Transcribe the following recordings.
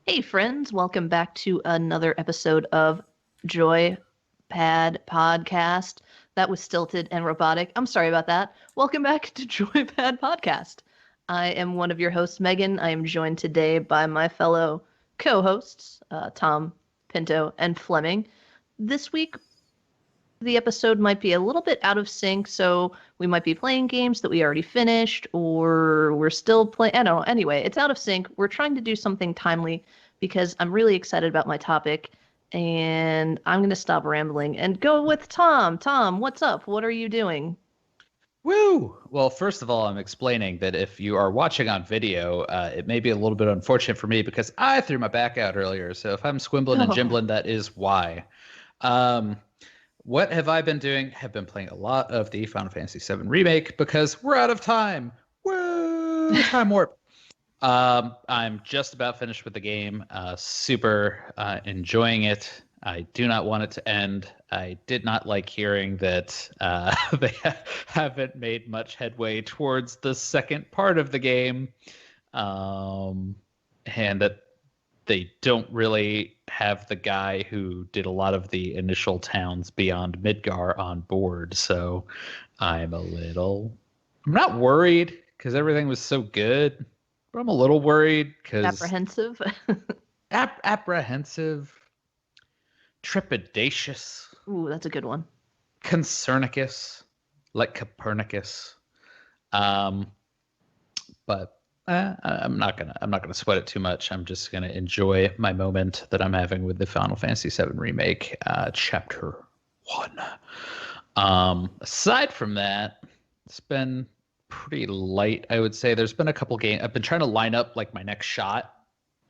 Hey friends, welcome back to another episode of JoyPad Podcast. That was stilted and robotic. I'm sorry about that. Welcome back to JoyPad Podcast. I am one of your hosts, Megan. I am joined today by my fellow co-hosts, Tom, Pinto, and Fleming. This week, the episode might be a little bit out of sync, so we might be playing games that we already finished, or we're still playing. I don't know. Anyway, it's out of sync. We're trying to do something timely because I'm really excited about my topic, and I'm going to stop rambling and go with Tom. Tom, what's up? What are you doing? Woo! Well, first of all, I'm explaining that if you are watching on video, it may be a little bit unfortunate for me because I threw my back out earlier. So if I'm squimbling and jimbling, that is why. What have I been doing? Have been playing a lot of the Final Fantasy VII Remake because we're out of time. Woo! Time warp. I'm just about finished with the game. Super enjoying it. I do not want it to end. I did not like hearing that they haven't made much headway towards the second part of the game, and that they don't really have the guy who did a lot of the initial towns beyond Midgar on board. So I'm not worried because everything was so good, but I'm a little worried because Apprehensive? apprehensive, trepidatious, Ooh, that's a good one. concernicus, like Copernicus. But I'm not gonna sweat it too much. I'm just gonna enjoy my moment that I'm having with the Final Fantasy VII Remake, Chapter 1. Aside from that, it's been pretty light, I would say. There's been a couple games. I've been trying to line up like my next shot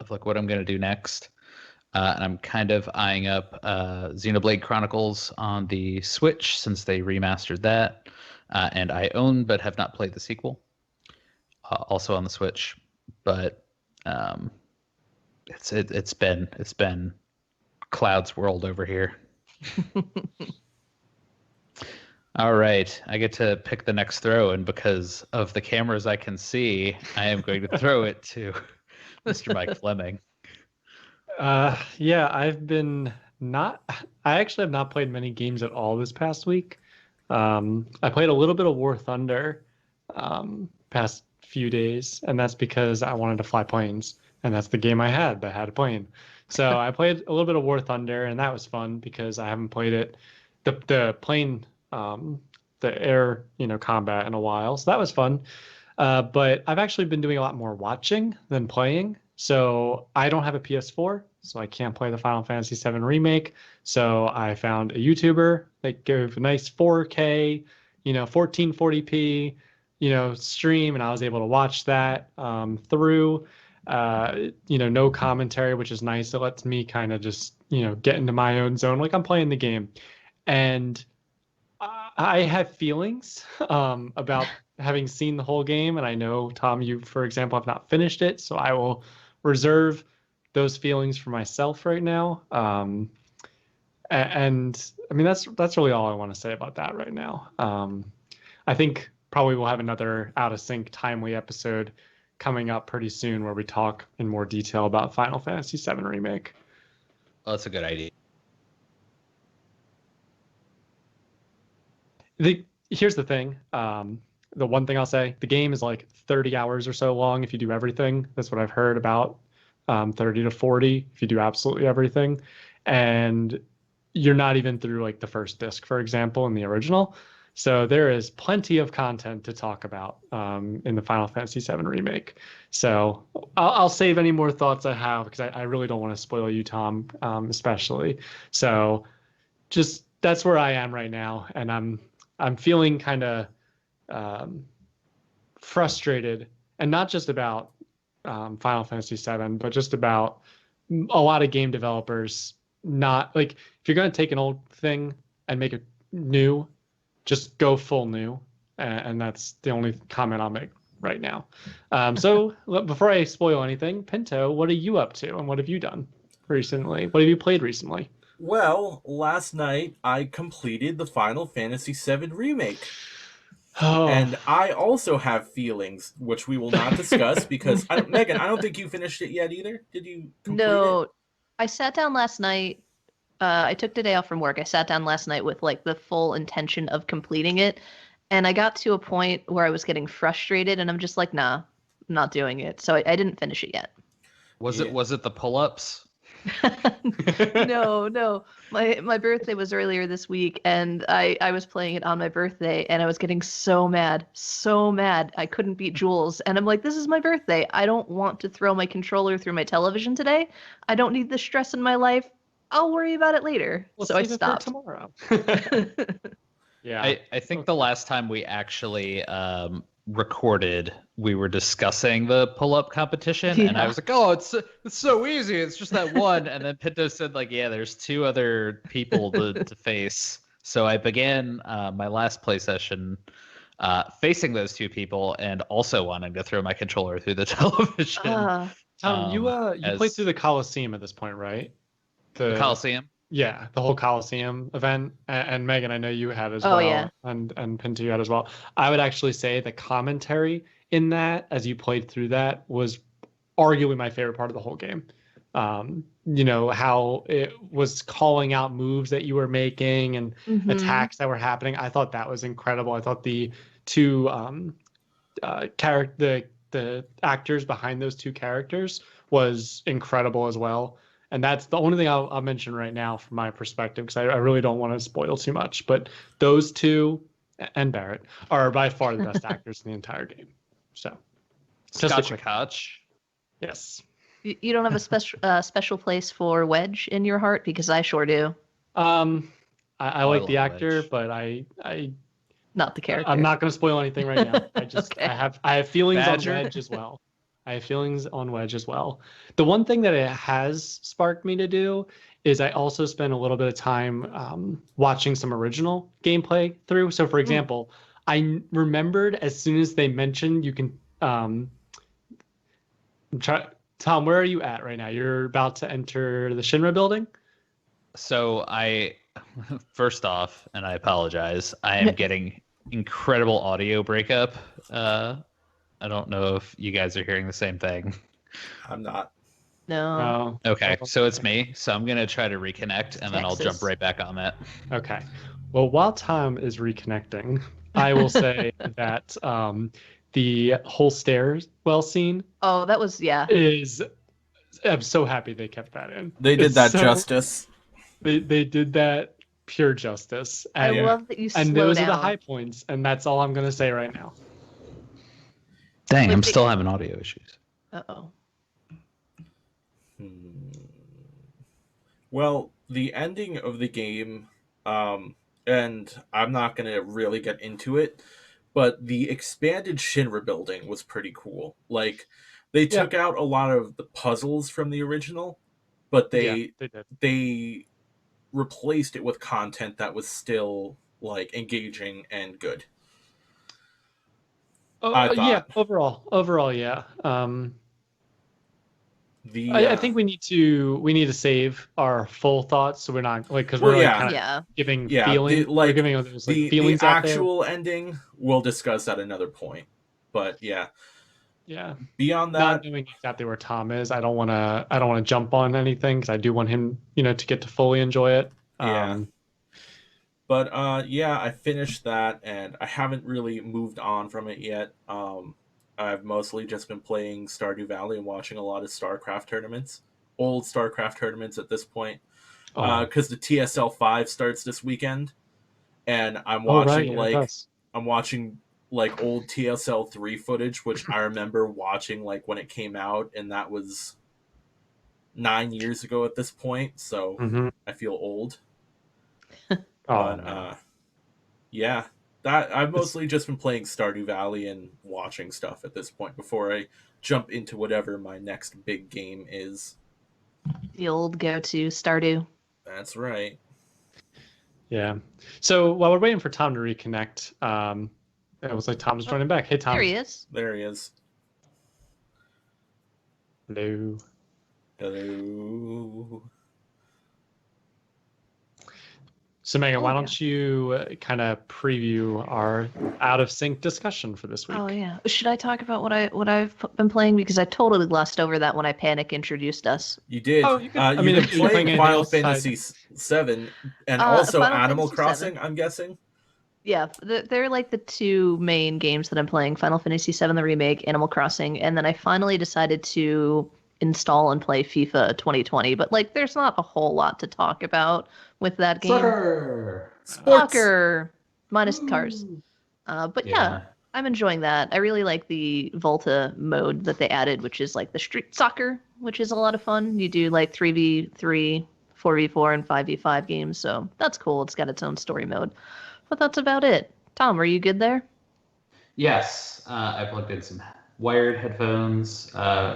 of like what I'm gonna do next. And I'm kind of eyeing up Xenoblade Chronicles on the Switch since they remastered that. And I own but have not played the sequel, also on the Switch. But it's been Cloud's World over here. All right, I get to pick the next throw, and because of the cameras I can see, I am going to throw it to Mr. Mike Fleming. Yeah, I actually have not played many games at all this past week. I played a little bit of War Thunder past few days, and that's because I wanted to fly planes, and that's the game I had that had a plane. So I played a little bit of War Thunder, and that was fun because I haven't played it, the plane, the air, combat in a while. So that was fun. But I've actually been doing a lot more watching than playing. So I don't have a PS4, so I can't play the Final Fantasy VII Remake. So I found a YouTuber that gave a nice 4K, 1440p, stream, and I was able to watch that through, no commentary, which is nice. It lets me kind of just, get into my own zone, like I'm playing the game. And I have feelings about having seen the whole game, and I know, Tom, you, for example, have not finished it, so I will reserve those feelings for myself right now. And I mean, that's really all I want to say about that right now. I think probably we'll have another out of sync timely episode coming up pretty soon where we talk in more detail about Final Fantasy VII Remake. Well, that's a good idea. Here's the thing. The one thing I'll say, the game is like 30 hours or so long if you do everything. That's what I've heard about. 30 to 40 if you do absolutely everything. And you're not even through like the first disc, for example, in the original. So there is plenty of content to talk about in the Final Fantasy VII Remake. So I'll save any more thoughts I have because I really don't want to spoil you, Tom, especially. So just that's where I am right now. And I'm feeling kind of frustrated, and not just about Final Fantasy VII, but just about a lot of game developers. Not like, if you're going to take an old thing and make it new, just go full new. And that's the only comment I'll make right now. So before I spoil anything, Pinto, what are you up to and what have you done recently? What have you played recently? Well, last night I completed the Final Fantasy VII Remake. And I also have feelings, which we will not discuss because Megan, I don't think you finished it yet either. Did you complete it? No, I sat down last night. I took the day off from work. I sat down last night with like the full intention of completing it, and I got to a point where I was getting frustrated, and I'm just like, nah, I'm not doing it. So I didn't finish it yet. Was Yeah. it the pull-ups? No. My birthday was earlier this week, and I was playing it on my birthday, and I was getting so mad, so mad. I couldn't beat Jules, and I'm like, this is my birthday. I don't want to throw my controller through my television today. I don't need the stress in my life. I'll worry about it later. We'll So I save it for stopped. tomorrow. Yeah. I think the last time we actually recorded, we were discussing the pull-up competition, and I Yeah. was like, "Oh, it's so easy. It's just that one." And then Pinto said, "Like, yeah, there's two other people to face." So I began my last play session facing those two people, and also wanting to throw my controller through the television. Tom, you played as through the Coliseum at this point, right? the Coliseum. Yeah, the whole Coliseum event, and Megan, I know you had as Oh, well, yeah. and Pinto you had as well. I would actually say the commentary in that, as you played through that, was arguably my favorite part of the whole game. You know, how it was calling out moves that you were making and Mhm. attacks that were happening. I thought that was incredible. I thought the two the actors behind those two characters was incredible as well. And that's the only thing I'll mention right now from my perspective, because I really don't want to spoil too much. But those two and Barrett are by far the best actors in the entire game. So, just a Scotch quick- Koch. yes. You don't have a special place for Wedge in your heart, because I sure do. I like the love actor, Wedge. but I Not the character. I'm not going to spoil anything right now. I just Okay. I have feelings Badger? on Wedge as well. I have feelings on Wedge as well. The one thing that it has sparked me to do is I also spend a little bit of time watching some original gameplay through. So, for example, I remembered as soon as they mentioned you can Tom, where are you at right now? You're about to enter the Shinra building? So first off, and I apologize, I am getting incredible audio breakup. I don't know if you guys are hearing the same thing. I'm not. No. Okay, Oh, so it's me. So I'm gonna try to reconnect, and then I'll jump Texas. right back on that. Okay. Well, while Tom is reconnecting, I will say that the whole stairwell scene Oh, that was, yeah. is. I'm so happy they kept that in. They did It's that so- justice. They did that pure justice. I And, love that you slow and those down. are the high points, and that's all I'm gonna say right now. Dang, Like I'm the- still having audio issues. Uh-oh. Well, the ending of the game, and I'm not going to really get into it, but the expanded Shinra building was pretty cool. Like, they took out a lot of the puzzles from the original, but They did. they replaced it with content that was still, like, engaging and good. I Yeah, thought. overall, yeah. I think we need to save our full thoughts, so we're not like, because we're kind of giving feelings, we're giving those like feelings the out there. actual ending we'll discuss at another point. But yeah. Beyond that, not knowing exactly where Tom is, I don't want to jump on anything, because I do want him, to get to fully enjoy it. Yeah. But I finished that, and I haven't really moved on from it yet. I've mostly just been playing Stardew Valley and watching a lot of StarCraft tournaments, old StarCraft tournaments at this point, because the TSL 5 starts this weekend, and I'm watching I'm watching like old TSL 3 footage, which I remember watching like when it came out, and that was 9 years ago at this point, so I feel old. But that I've mostly just been playing Stardew Valley and watching stuff at this point before I jump into whatever my next big game is. The old go-to Stardew. That's right. Yeah. So while we're waiting for Tom to reconnect, it was like Tom's joining back. Hey, Tom. There he is. There he is. Hello. Hello. So Megan, Oh, why yeah. don't you kind of preview our out of sync discussion for this week? Oh yeah. Should I talk about what I've been playing, because I totally glossed over that when I panic introduced us. You did. Oh, you could. I You've mean, been if you're playing playing anything Final else, Fantasy VII and also Final Animal Fantasy Crossing, VII. I'm guessing. Yeah, they're like the two main games that I'm playing: Final Fantasy VII, the remake, Animal Crossing, and then I finally decided to install and play FIFA 2020. But like, there's not a whole lot to talk about with that game. Soccer. Sports. Soccer, minus cars. Woo. But yeah, Yeah. I'm enjoying that. I really like the Volta mode that they added, which is like the street soccer, which is a lot of fun. You do like 3v3, 4v4, and 5v5 games, so that's cool. It's got its own story mode. But that's about it. Tom, are you good there? Yes, I plugged in some wired headphones,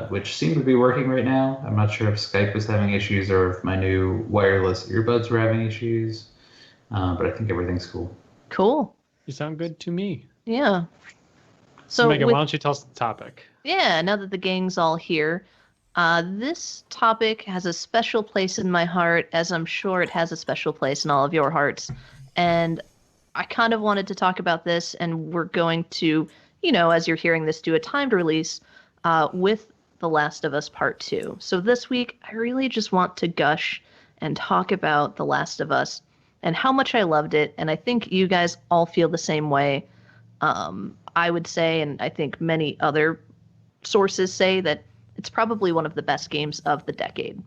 which seem to be working right now. I'm not sure if Skype was having issues or if my new wireless earbuds were having issues, but I think everything's cool. Cool. You sound good to me. Yeah. So Megan, why don't you tell us the topic? Yeah, now that the gang's all here, this topic has a special place in my heart, as I'm sure it has a special place in all of your hearts. And I kind of wanted to talk about this, and we're going to, as you're hearing this, do a timed release with The Last of Us Part 2. So this week, I really just want to gush and talk about The Last of Us and how much I loved it. And I think you guys all feel the same way. I would say, and I think many other sources say, that it's probably one of the best games of the decade.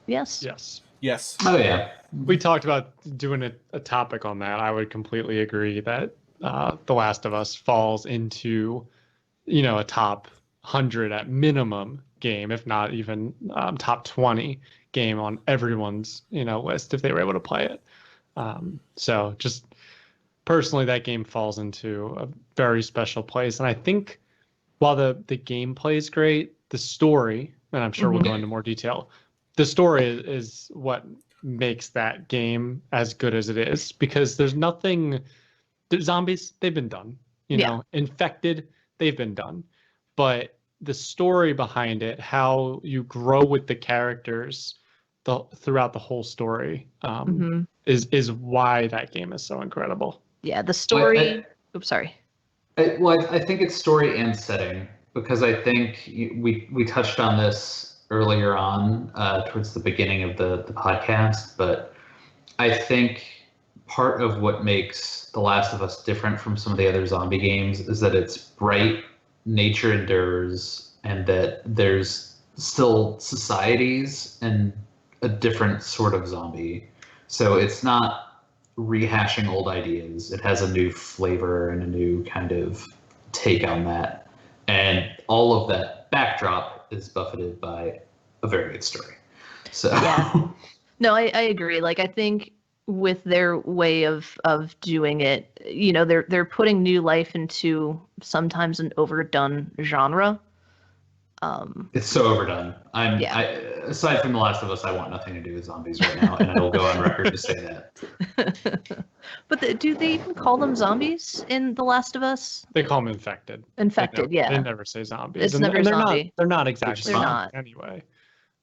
Yes? Yes. Yes. Oh yeah. We talked about doing a topic on that. I would completely agree that The Last of Us falls into, a top 100 at minimum game, if not even top 20 game on everyone's, list if they were able to play it. So just personally, that game falls into a very special place. And I think while the gameplay is great, the story, and I'm sure we'll go into more detail, the story is what makes that game as good as it is, because there's nothing. The zombies, they've been done. Infected, they've been done. But the story behind it, how you grow with the characters throughout the whole story, is why that game is so incredible. Yeah, the story. Oops, sorry. I think it's story and setting, because I think we touched on this earlier on towards the beginning of the podcast, but I think part of what makes The Last of Us different from some of the other zombie games is that it's bright, nature endures, and that there's still societies and a different sort of zombie. So it's not rehashing old ideas. It has a new flavor and a new kind of take on that. And all of that backdrop is buffeted by a very good story. So yeah. No, I agree. Like, I think with their way of doing it, they're putting new life into sometimes an overdone genre. It's so overdone. Aside from The Last of Us, I want nothing to do with zombies right now, and I will go on record to say that. But do they even call them zombies in The Last of Us? They call them infected. Infected, They yeah. never say zombies. It's never zombie. They're not exactly They're not. anyway.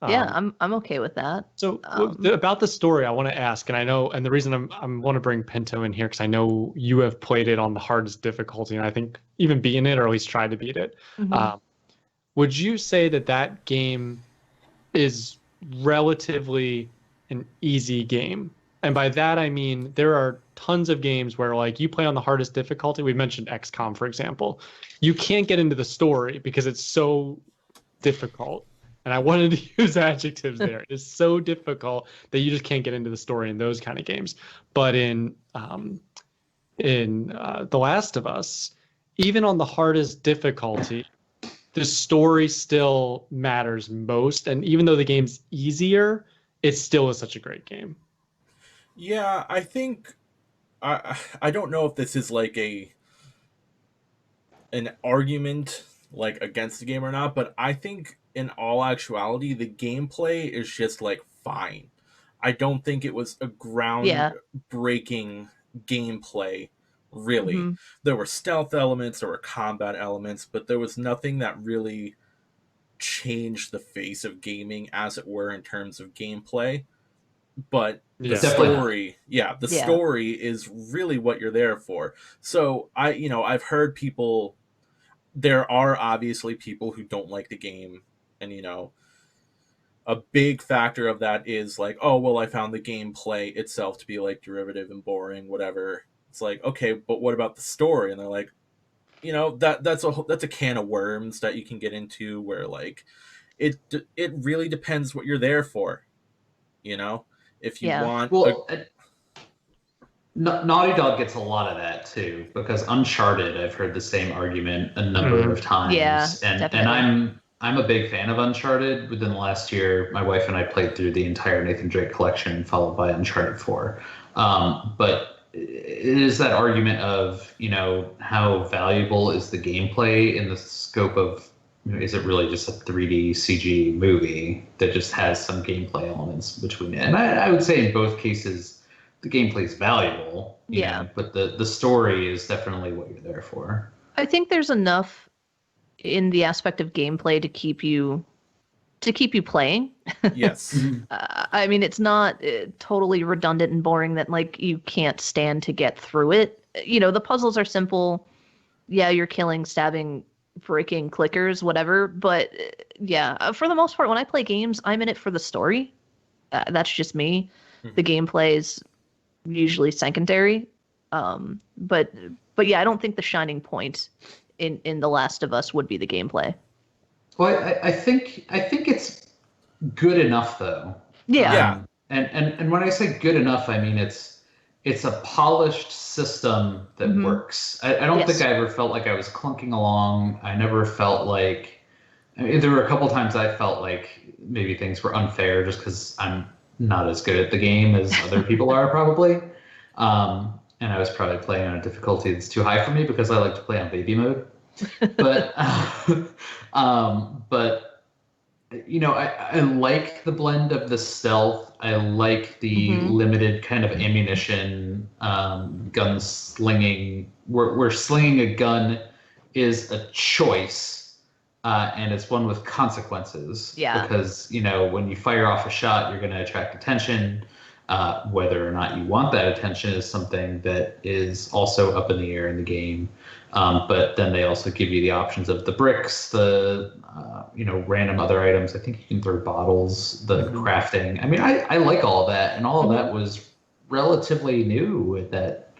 Yeah, I'm okay with that. So about the story, I want to ask, and I know, and the reason I'm want to bring Pinto in here, because I know you have played it on the hardest difficulty, and I think even beaten it, or at least tried to beat it. Would you say that game is relatively an easy game? And by that, I mean, there are tons of games where, like, you play on the hardest difficulty. We mentioned XCOM, for example. You can't get into the story because it's so difficult. And I wanted to use adjectives there. It's so difficult that you just can't get into the story in those kind of games. But in The Last of Us, even on the hardest difficulty, the story still matters most. And even though the game's easier, it still is such a great game. Yeah, I think I don't know if this is like an argument like against the game or not, but I think in all actuality the gameplay is just like fine. I don't think it was a groundbreaking gameplay, really. There were stealth elements, there were combat elements, but there was nothing that really changed the face of gaming, as it were, in terms of gameplay. but the Yeah. Definitely not. story, yeah, the Yeah. story is really what you're there for. So I've heard people. There are obviously people who don't like the game, and a big factor of that is like, oh well, I found the gameplay itself to be like derivative and boring, whatever. It's like, okay, but what about the story? And they're like, that's a can of worms that you can get into, where like it really depends what you're there for. If you Yeah. want Well, Naughty Dog gets a lot of that too, because Uncharted, I've heard the same argument a number of Yeah, times, and definitely. I'm a big fan of Uncharted. Within the last year, my wife and I played through the entire Nathan Drake collection, followed by Uncharted 4. But it is that argument of how valuable is the gameplay in the scope of is it really just a 3D CG movie that just has some gameplay elements between it? And I would say in both cases the gameplay is valuable, Yeah. but the story is definitely what you're there for. I think there's enough in the aspect of gameplay to keep you playing. yes. I mean, it's not totally redundant and boring that like you can't stand to get through it. The puzzles are simple. Yeah, you're killing, stabbing, breaking clickers, whatever. But yeah, for the most part, when I play games, I'm in it for the story. That's just me. Mhm. The gameplay is usually secondary. But yeah, I don't think the shining point in The Last of Us would be the gameplay. Well, I think it's good enough though. Yeah. Yeah. And when I say good enough, I mean it's a polished system that Mhm. works. I don't Yes. think I ever felt like I was clunking along. I never felt like there were a couple times I felt like maybe things were unfair just because I'm not as good at the game as other people are probably. And I was probably playing on a difficulty that's too high for me because I like to play on baby mode. But but I like the blend of the stealth. I like the Mhm. limited kind of ammunition, gun slinging, where slinging a gun is a choice, and it's one with consequences. Yeah. Because when you fire off a shot, you're going to attract attention. Whether or not you want that attention is something that is also up in the air in the game. But then they also give you the options of the bricks, the random other items. I think you can throw bottles, the crafting. I mean, I like all of that, and all of that was relatively new at that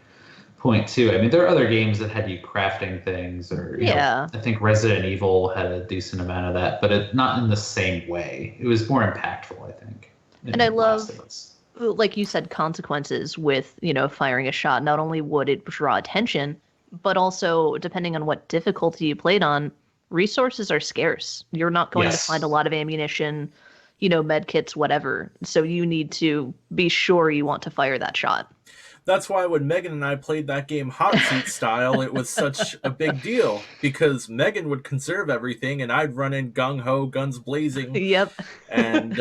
point too. I mean, there are other games that had you crafting things, or Yeah. I think Resident Evil had a decent amount of that, but not in the same way. It was more impactful, I think. And I Last love, of Us. like you said, consequences with, firing a shot. Not only would it draw attention, but also, depending on what difficulty you played on, resources are scarce. You're not going to find a lot of ammunition, med kits, whatever. So you need to be sure you want to fire that shot. That's why when Megan and I played that game hot seat style, it was such a big deal, because Megan would conserve everything and I'd run in gung-ho, guns blazing. Yep. And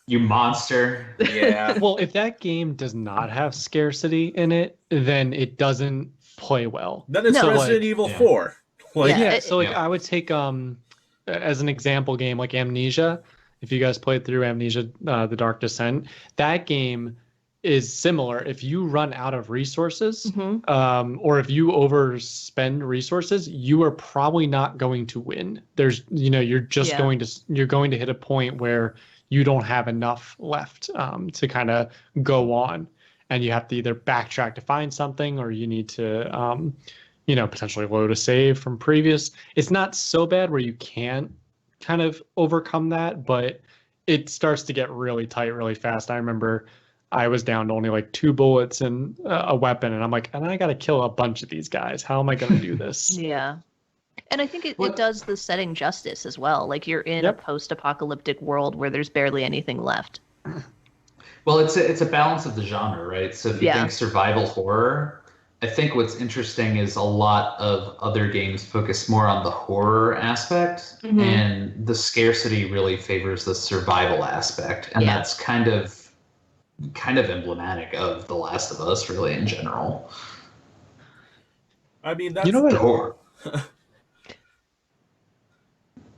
you monster. Yeah. Well, if that game does not have scarcity in it, then it doesn't play well. Then it's No. Resident Evil 4. Like, Yeah. So I would take as an example game like Amnesia. If you guys played through Amnesia, The Dark Descent, that game is similar. If you run out of resources, or if you overspend resources, you are probably not going to win. There's, you're just going to hit a point where you don't have enough left to kind of go on, and you have to either backtrack to find something, or you need to potentially load a save from previous. It's not so bad where you can't kind of overcome that, but it starts to get really tight really fast. I remember I was down to only like 2 bullets and a weapon, and I'm like, and I got to kill a bunch of these guys. How am I going to do this? Yeah. And I think it does the setting justice as well. Like, you're in a post-apocalyptic world where there's barely anything left. Well, it's a balance of the genre, right? So if you think survival horror, I think what's interesting is a lot of other games focus more on the horror aspect, and the scarcity really favors the survival aspect, and that's kind of emblematic of The Last of Us, really, in general. I mean, that's the horror.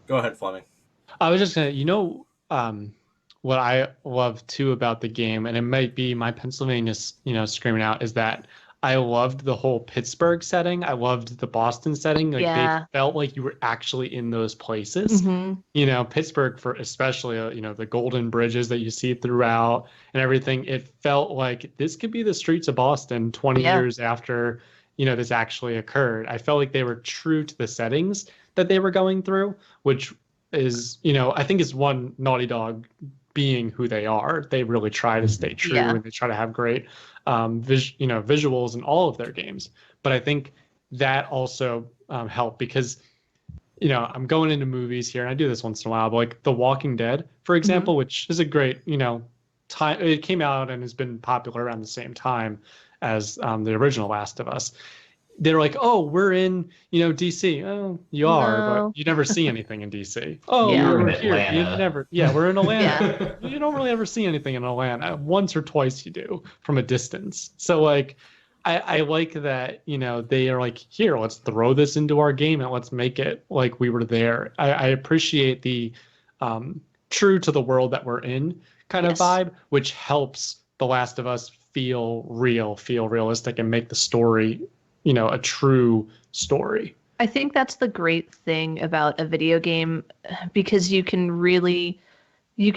Go ahead, Fleming. I was just gonna, what I love too about the game, and it might be my Pennsylvania, screaming out, is that I loved the whole Pittsburgh setting. I loved the Boston setting. Like they Yeah. felt like you were actually in those places. Pittsburgh for especially, the golden bridges that you see throughout and everything. It felt like this could be the streets of Boston 20 Yeah. years after, this actually occurred. I felt like they were true to the settings that they were going through, which is, I think is one Naughty Dog being who they are. They really try to stay true Yeah. and they try to have great visuals in all of their games. But I think that also helped because, I'm going into movies here and I do this once in a while, but like The Walking Dead, for example, which is a great, time. It came out and has been popular around the same time as the original Last of Us. They're like, oh, we're in, DC. Oh, you are, No. but you never see anything in DC. Oh, Yeah. You're in we're here. You Atlanta. never, we're in Atlanta. You don't really ever see anything in Atlanta. Once or twice you do from a distance. So like, I like that, they are like, here, let's throw this into our game and let's make it like we were there. I appreciate the true to the world that we're in kind of vibe, which helps The Last of Us feel real, feel realistic, and make the story a true story. I think that's the great thing about a video game because you can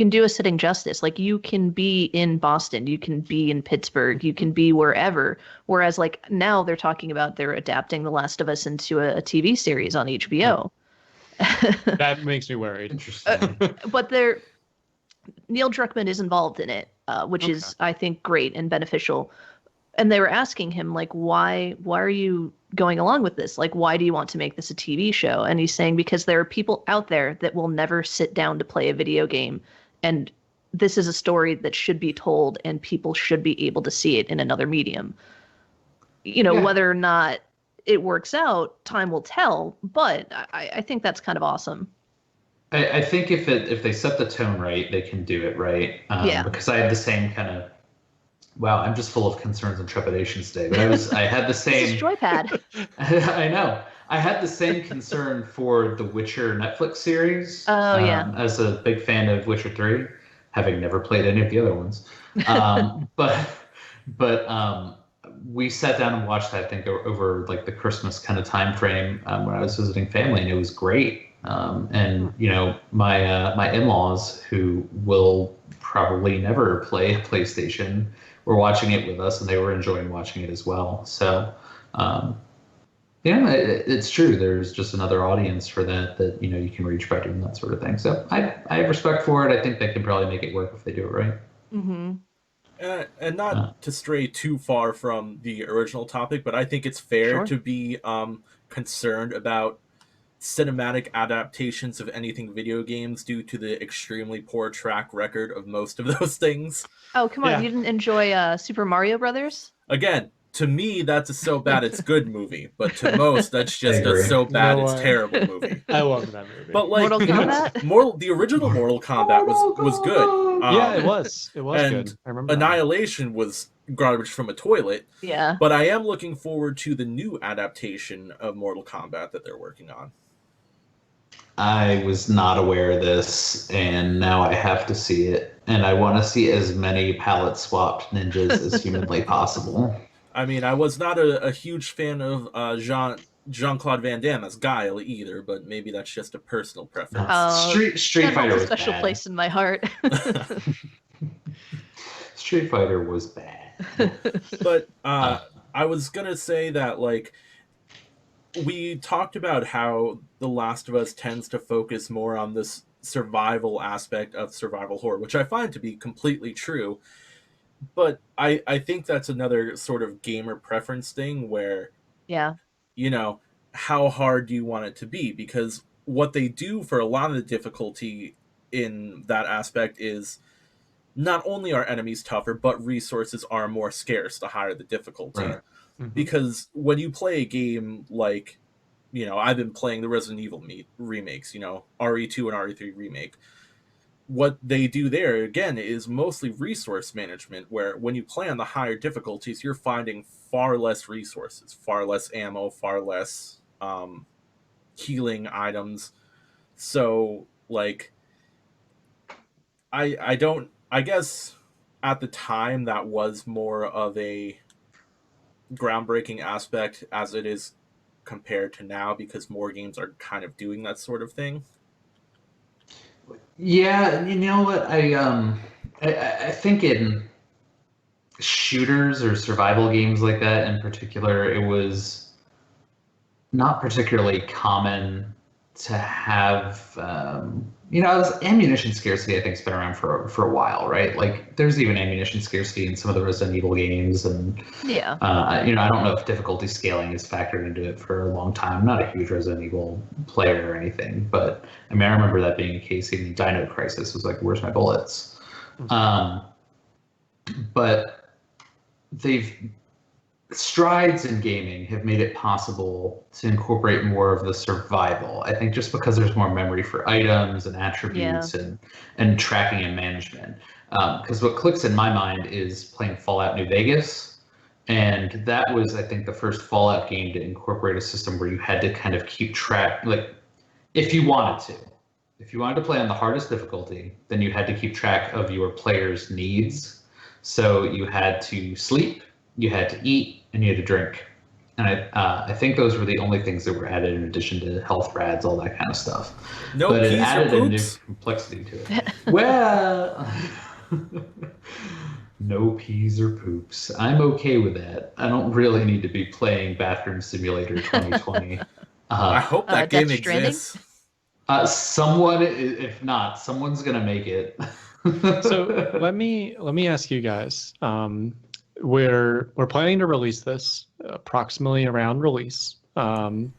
do a sitting justice. Like you can be in Boston, you can be in Pittsburgh, you can be wherever. Whereas like now they're talking about they're adapting The Last of Us into a TV series on HBO. That makes me worried. Interesting. But Neil Druckmann is involved in it, which is I think great and beneficial. And they were asking him like, why are you going along with this? Like, why do you want to make this a TV show? And he's saying, because there are people out there that will never sit down to play a video game. And this is a story that should be told and people should be able to see it in another medium. Whether or not it works out, time will tell. But I think that's kind of awesome. I think if they set the tone right, they can do it right. Because I had the same kind of, wow, I'm just full of concerns and trepidations today. But I had the same. This is JoyPad. I know. I had the same concern for the Witcher Netflix series. Oh yeah. As a big fan of Witcher 3, having never played any of the other ones. But we sat down and watched that, I think, over like the Christmas kind of time frame when I was visiting family, and it was great. And my in-laws, who will probably never play a PlayStation, were watching it with us, and they were enjoying watching it as well. So, it's true. There's just another audience for that you can reach by doing that sort of thing. So I have respect for it. I think they can probably make it work if they do it right. Mm-hmm. And not to stray too far from the original topic, but I think it's fair to be concerned about cinematic adaptations of anything video games due to the extremely poor track record of most of those things. Oh, come on. You didn't enjoy Super Mario Brothers? Again, to me, that's a so bad it's good movie, but to most, that's just a so bad it's terrible movie. I love that movie. But like Mortal Kombat? the original Mortal Kombat was good. Yeah, it was. It was and good. I remember. Annihilation was garbage from a toilet. Yeah. But I am looking forward to the new adaptation of Mortal Kombat that they're working on. I was not aware of this, and now I have to see it. And I want to see as many palette swapped ninjas as humanly possible. I mean, I was not a huge fan of Jean-Claude Van Damme as Guile either, but maybe that's just a personal preference. Street Fighter was a special bad. place in my heart. Street Fighter was bad. But I was gonna say that like we talked about how The Last of Us tends to focus more on this survival aspect of survival horror, which I find to be completely true. But I think that's another sort of gamer preference thing where, how hard do you want it to be? Because what they do for a lot of the difficulty in that aspect is not only are enemies tougher, but resources are more scarce the higher the difficulty. Right. Mm-hmm. Because when you play a game like, I've been playing the Resident Evil remakes, RE2 and RE3 remake. What they do there, again, is mostly resource management, where when you play on the higher difficulties, you're finding far less resources, far less ammo, far less healing items. So, like, I don't. I guess at the time that was more of a groundbreaking aspect as it is compared to now, because more games are kind of doing that sort of thing. Yeah, you know what? I think in shooters or survival games like that in particular, it was not particularly common to have, ammunition scarcity. I think has been around for a while, right? Like, there's even ammunition scarcity in some of the Resident Evil games, and Yeah. I don't know if difficulty scaling is factored into it for a long time. I'm not a huge Resident Evil player or anything, but I mean, I remember that being a case. Even Dino Crisis was like, "Where's my bullets?" But they've strides in gaming have made it possible to incorporate more of the survival. I think just because there's more memory for items and attributes and tracking and management. Because what clicks in my mind is playing Fallout New Vegas. And that was, I think, the first Fallout game to incorporate a system where you had to kind of keep track, like, if you wanted to. If you wanted to play on the hardest difficulty, then you had to keep track of your players' needs. So you had to sleep, you had to eat, and you had to drink. And I think those were the only things that were added in addition to health rads, all that kind of stuff. No but it peas or added a new poops? complexity to it. Well, no peas or poops. I'm okay with that. I don't really need to be playing Bathroom Simulator 2020. I hope that game Death Stranding? exists. Someone, if not, someone's gonna make it. So let me ask you guys. We're planning to release this approximately around release. The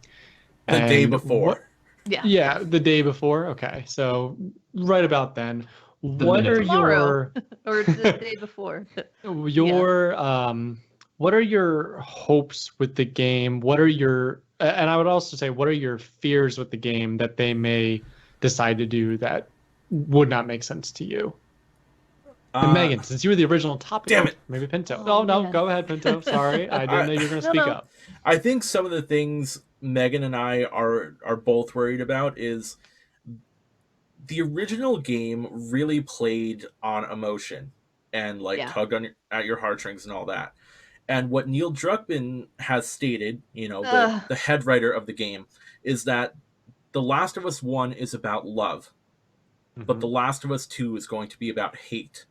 day before. Yeah. The day before. Okay, so right about then. What are tomorrow. Or the day before. What are your hopes with the game? What are your, and I would also say, what are your fears with the game that they may decide to do that would not make sense to you? And Megan, since you were the original topic, damn it. Maybe Pinto. Oh, no, man. go ahead, Pinto. Sorry, I didn't know you were going to speak up. I think some of the things Megan and I are both worried about is the original game really played on emotion and tugged at your heartstrings and all that. And what Neil Druckmann has stated, the head writer of the game, is that The Last of Us 1 is about love, but The Last of Us 2 is going to be about hate.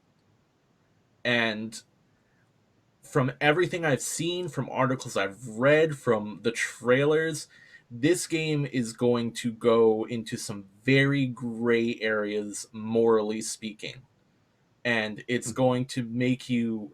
And from everything I've seen, from articles I've read, from the trailers, this game is going to go into some very gray areas, morally speaking. And it's going to make you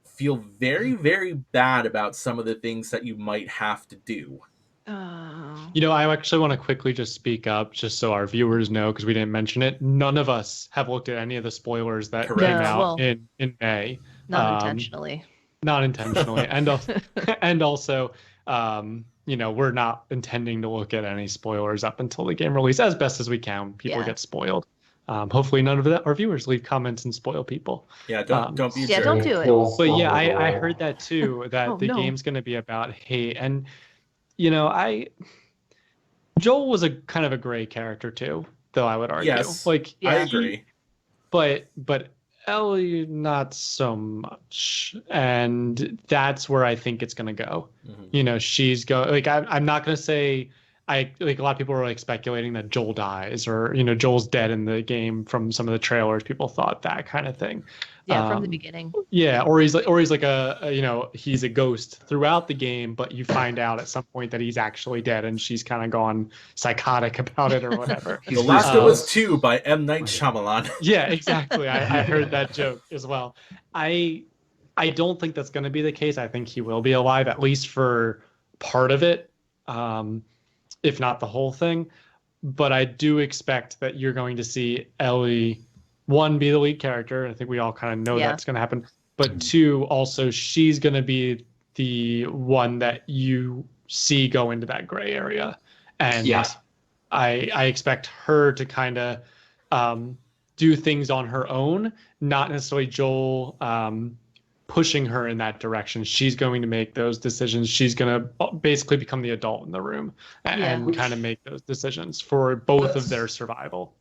feel very, very bad about some of the things that you might have to do. I actually want to quickly just speak up, just so our viewers know, because we didn't mention it. None of us have looked at any of the spoilers that came out in May. Not intentionally. Not intentionally. And also, we're not intending to look at any spoilers up until the game release, as best as we can. People get spoiled. Hopefully none of our viewers leave comments and spoil people. Yeah, don't be a jerk. Don't do it. But yeah, I heard that too, that the game's going to be about hate. And, Joel was a kind of a gray character too, though, I would argue. Yes, I agree. But Ellie, not so much. And that's where I think it's going to go. She's going, I'm not going to say, a lot of people were speculating that Joel dies or, Joel's dead in the game from some of the trailers. People thought that kind of thing. Yeah, from the beginning. Yeah, or he's he's a ghost throughout the game, but you find out at some point that he's actually dead, and she's kind of gone psychotic about it or whatever. The Last of Us 2 by M. Night Shyamalan. Yeah, exactly. I heard that joke as well. I don't think that's going to be the case. I think he will be alive, at least for part of it, if not the whole thing. But I do expect that you're going to see Ellie, one, be the lead character. I think we all kind of know that's going to happen. But two, also, she's going to be the one that you see go into that gray area. And I expect her to kind of do things on her own, not necessarily Joel pushing her in that direction. She's going to make those decisions. She's going to basically become the adult in the room and kind of make those decisions for both of their survival.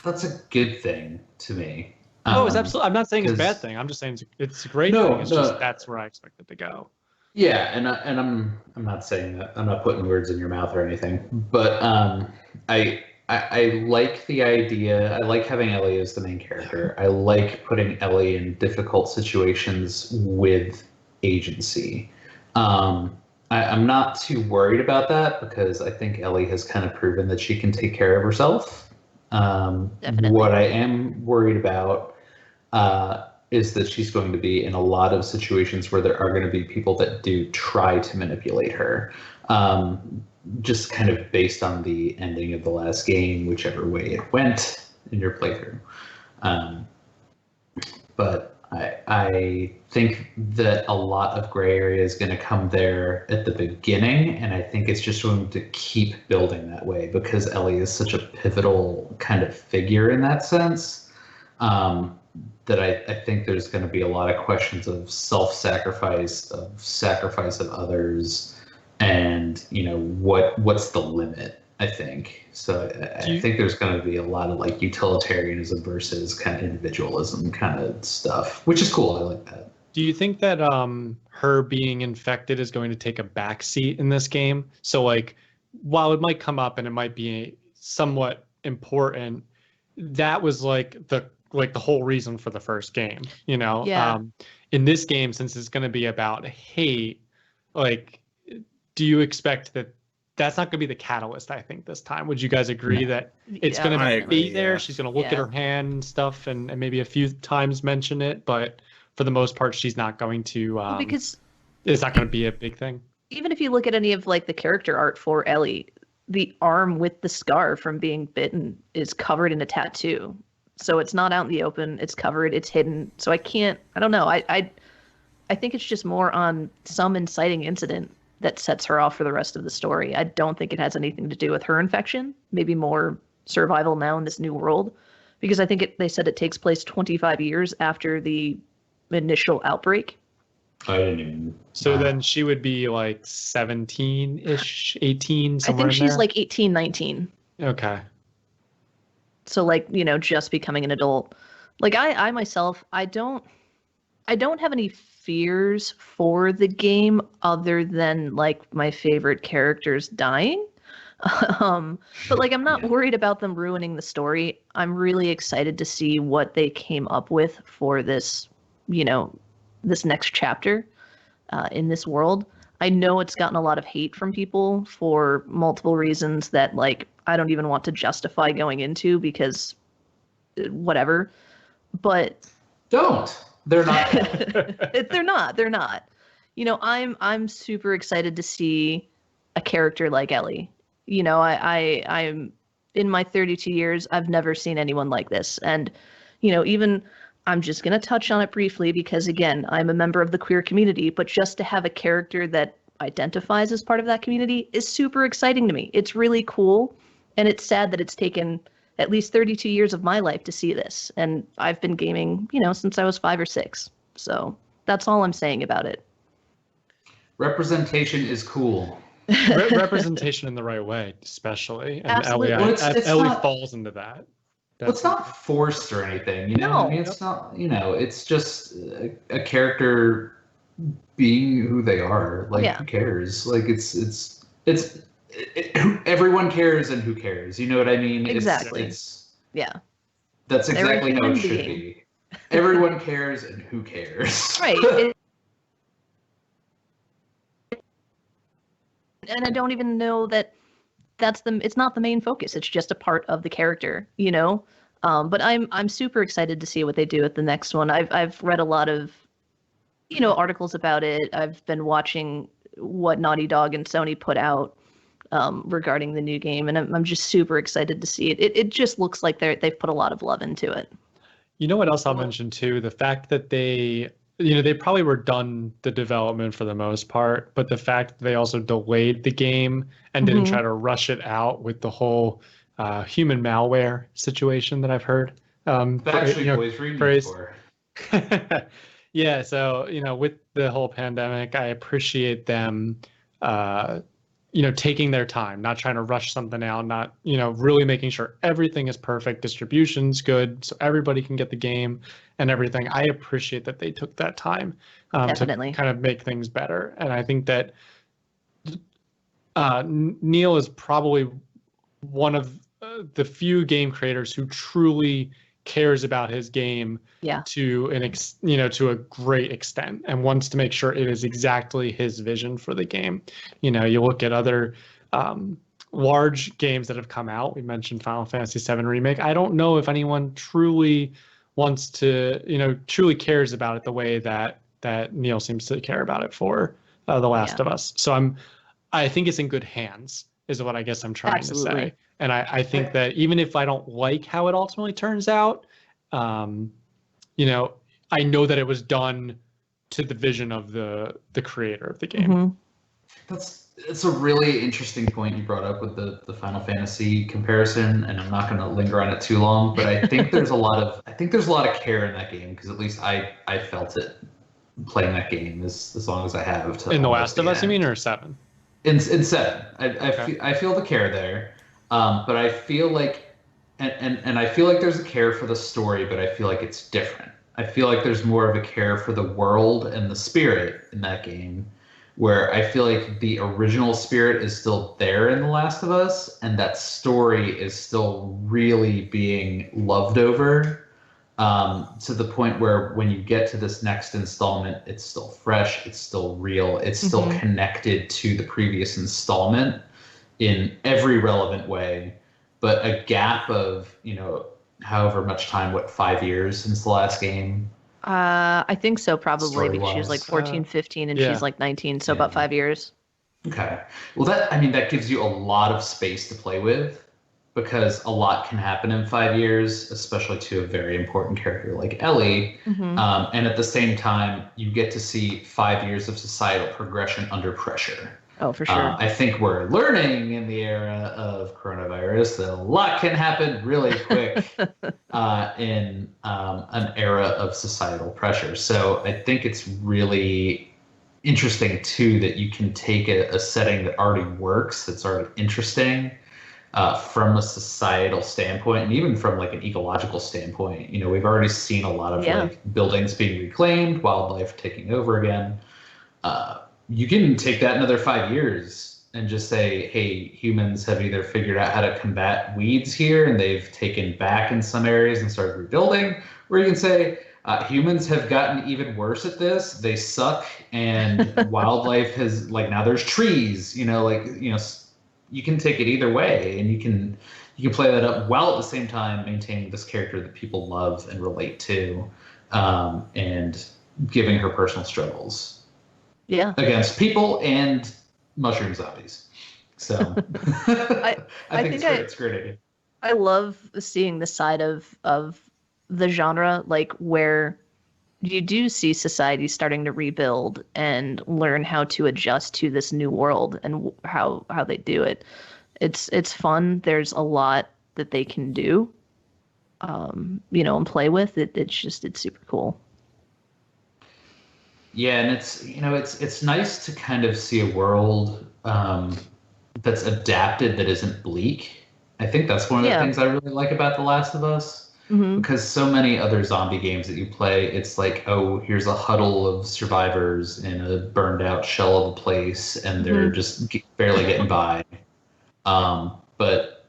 that's a good thing to me. Oh, it's absolutely. I'm not saying it's a bad 'cause- thing. I'm just saying it's a great No, thing. It's no. just that's where I expect it to go. Yeah, and I'm not saying that. I'm not putting words in your mouth or anything. But I like the idea. I like having Ellie as the main character. I like putting Ellie in difficult situations with agency. I'm not too worried about that because I think Ellie has kind of proven that she can take care of herself. Definitely. What I am worried about is that she's going to be in a lot of situations where there are going to be people that do try to manipulate her. Just kind of based on the ending of the last game, whichever way it went in your playthrough. But I think that a lot of gray area is going to come there at the beginning, and I think it's just going to keep building that way because Ellie is such a pivotal kind of figure in that sense. That I think there's going to be a lot of questions of self-sacrifice, of sacrifice of others, and what's the limit. I think so. I think there's going to be a lot of like utilitarianism versus kind of individualism kind of stuff, which is cool. I like that. Do you think that her being infected is going to take a backseat in this game? So like, while it might come up and it might be somewhat important, that was like the whole reason for the first game, Yeah. In this game, since it's going to be about hate, like, do you expect that that's not going to be the catalyst? I think this time, would you guys agree that it's going I to agree, be there? yeah. She's going to look at Yeah. her hand and stuff, and maybe a few times mention it, but for the most part, she's not going to. Well, because It's not going to be a big thing. even if you look at any of like the character art for Ellie, the arm with the scar from being bitten is covered in a tattoo. So it's not out in the open, it's covered, it's hidden. So I don't know. I think it's just more on some inciting incident that sets her off for the rest of the story. I don't think it has anything to do with her infection, maybe more survival now in this new world, because I think they said it takes place 25 years after the initial outbreak. I didn't even. So then she would be like 17-ish, 18, I somewhere think in she's there? like 18, 19. Okay. So like, just becoming an adult. Like I myself, I don't have any fears for the game other than like my favorite characters dying. But like I'm not worried about them ruining the story. I'm really excited to see what they came up with for this, this next chapter in this world. I know it's gotten a lot of hate from people for multiple reasons that like I don't even want to justify going into because whatever. But Don't. They're not. they're not. I'm super excited to see a character like Ellie. I'm in my 32 years, I've never seen anyone like this. And, even I'm just going to touch on it briefly because, again, I'm a member of the queer community, but just to have a character that identifies as part of that community is super exciting to me. It's really cool. And it's sad that it's taken at least 32 years of my life to see this. And I've been gaming, since I was 5 or 6. So that's all I'm saying about it. Representation is cool. Representation in the right way, especially. And Absolutely. Ellie, Well, it's Ellie not- falls into that. Well, it's not forced or anything, No. I mean, it's not, it's just a character being who they are. Like, Yeah. who cares? Like, everyone cares and who cares? You know what I mean? Exactly. Yeah. That's They're a exactly how human it should being. be. Everyone cares and who cares? Right. And I don't even know that it's not the main focus. It's just a part of the character, But I'm super excited to see what they do with the next one. I've read a lot of, articles about it. I've been watching what Naughty Dog and Sony put out regarding the new game, and I'm just super excited to see it. It just looks like they've put a lot of love into it. You know what else I'll mention too? The fact that they probably were done the development for the most part, but the fact that they also delayed the game and didn't try to rush it out with the whole human malware situation that I've heard. Actually, boys, read me phrase. for. Yeah, so with the whole pandemic, I appreciate them taking their time, not trying to rush something out, not, really making sure everything is perfect, distribution's good, so everybody can get the game and everything. I appreciate that they took that time Definitely. to kind of make things better. And I think that Neil is probably one of the few game creators who truly cares about his game to to a great extent and wants to make sure it is exactly his vision for the game. You look at other large games that have come out. We mentioned Final Fantasy VII Remake. I don't know if anyone truly wants to, truly cares about it the way that Neil seems to care about it for The Last of Us. So I think it's in good hands, is what I guess I'm trying to say. And I think that even if I don't like how it ultimately turns out, I know that it was done to the vision of the creator of the game. It's a really interesting point you brought up with the Final Fantasy comparison, and I'm not going to linger on it too long, but I think there's a lot of care in that game, because at least I felt it playing that game as long as I have. In The Last of Us, you mean, or 7? In 7, I feel the care there, but I feel like, and I feel like there's a care for the story, but I feel like it's different. I feel like there's more of a care for the world and the spirit in that game, where I feel like the original spirit is still there in The Last of Us, and that story is still really being loved over, to the point where when you get to this next installment, it's still fresh, it's still real, it's still connected to the previous installment in every relevant way. But a gap of, however much time, 5 years since the last game? I think so, probably, because she was like 14, 15, and she's like 19, so about 5 years. Okay. Well, that gives you a lot of space to play with, because a lot can happen in 5 years, especially to a very important character like Ellie. And at the same time, you get to see 5 years of societal progression under pressure. Oh, for sure. I think we're learning in the era of coronavirus that a lot can happen really quick in an era of societal pressure. So I think it's really interesting, too, that you can take a setting that already works, that's already interesting, from a societal standpoint, and even from like an ecological standpoint. We've already seen a lot of like buildings being reclaimed, wildlife taking over again. You can take that another 5 years and just say, hey, humans have either figured out how to combat weeds here and they've taken back in some areas and started rebuilding, or you can say, humans have gotten even worse at this. They suck, and wildlife has, like, now there's trees, you can take it either way, and you can play that up while at the same time maintaining this character that people love and relate to, and giving her personal struggles. Against people and mushroom zombies. So I think it's a great idea. I love seeing the side of the genre, like where you do see society starting to rebuild and learn how to adjust to this new world and how they do it. It's fun. There's a lot that they can do, and play with. It's super cool. Yeah, and it's nice to kind of see a world that's adapted, that isn't bleak. I think that's one of the things I really like about The Last of Us, because so many other zombie games that you play, it's like, oh, here's a huddle of survivors in a burned out shell of a place, and they're just barely getting by. But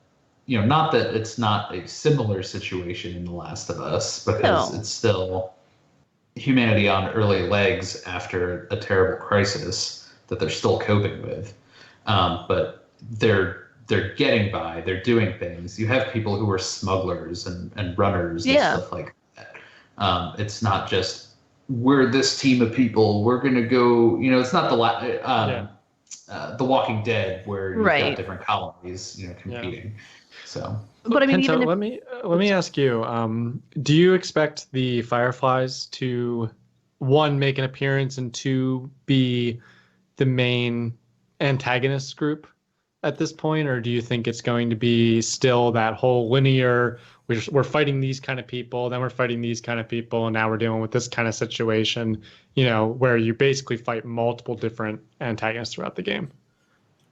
not that it's not a similar situation in The Last of Us, because it's still humanity on early legs after a terrible crisis that they're still coping with, but they're getting by. They're doing things. You have people who are smugglers and runners and stuff like that. It's not just, we're this team of people, we're gonna go. It's not The Walking Dead, where you've got different colonies, competing. So. But I mean, Penta, even let me ask you: do you expect the Fireflies to, 1, make an appearance, and 2, be the main antagonist group at this point, or do you think it's going to be still that whole linear? We're fighting these kind of people, then we're fighting these kind of people, and now we're dealing with this kind of situation. Where you basically fight multiple different antagonists throughout the game.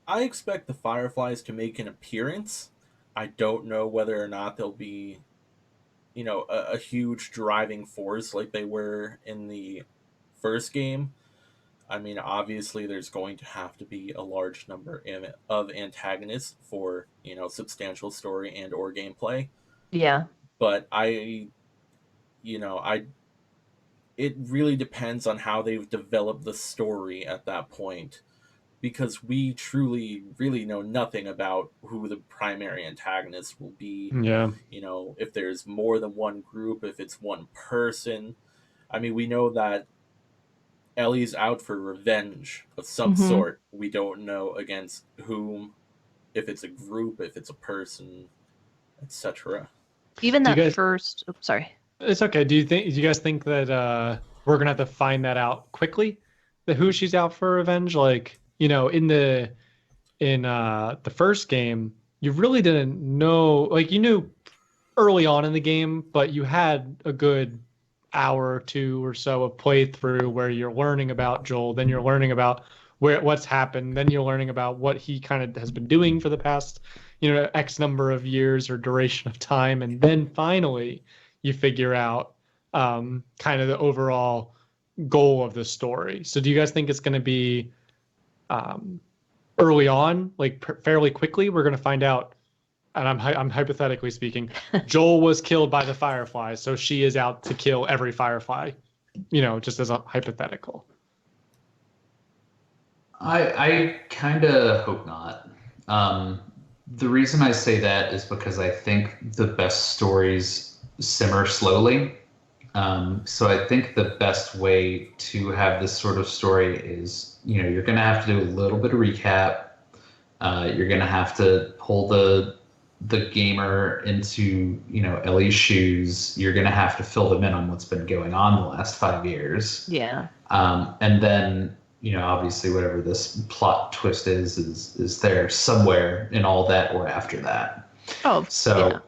I expect the Fireflies to make an appearance. I don't know whether or not they'll be, a huge driving force like they were in the first game. I mean, obviously, there's going to have to be a large number of antagonists for, substantial story and or gameplay. Yeah. But it really depends on how they've developed the story at that point, because we truly really know nothing about who the primary antagonist will be. Yeah. If there's more than one group, if it's one person. I mean, we know that Ellie's out for revenge of some Mm-hmm. sort. We don't know against whom, if it's a group, if it's a person, etc. Even Do you that guys? first. Oh, sorry. It's okay. Do you guys think that we're gonna have to find that out quickly? That who she's out for revenge? Like, in the first game, you really didn't know. Like, you knew early on in the game, but you had a good hour or two or so of playthrough where you're learning about Joel, then you're learning about what's happened, then you're learning about what he kind of has been doing for the past, X number of years or duration of time, and then finally you figure out kind of the overall goal of the story. So do you guys think it's going to be early on, like fairly quickly, we're going to find out? And I'm hypothetically speaking, Joel was killed by the Fireflies, so she is out to kill every Firefly, just as a hypothetical. I kind of hope not. The reason I say that is because I think the best stories simmer slowly. So I think the best way to have this sort of story is, you're going to have to do a little bit of recap. You're going to have to pull the gamer into, Ellie's shoes. You're going to have to fill them in on what's been going on the last 5 years. Yeah. And then, obviously whatever this plot twist is there somewhere in all that or after that. Oh, So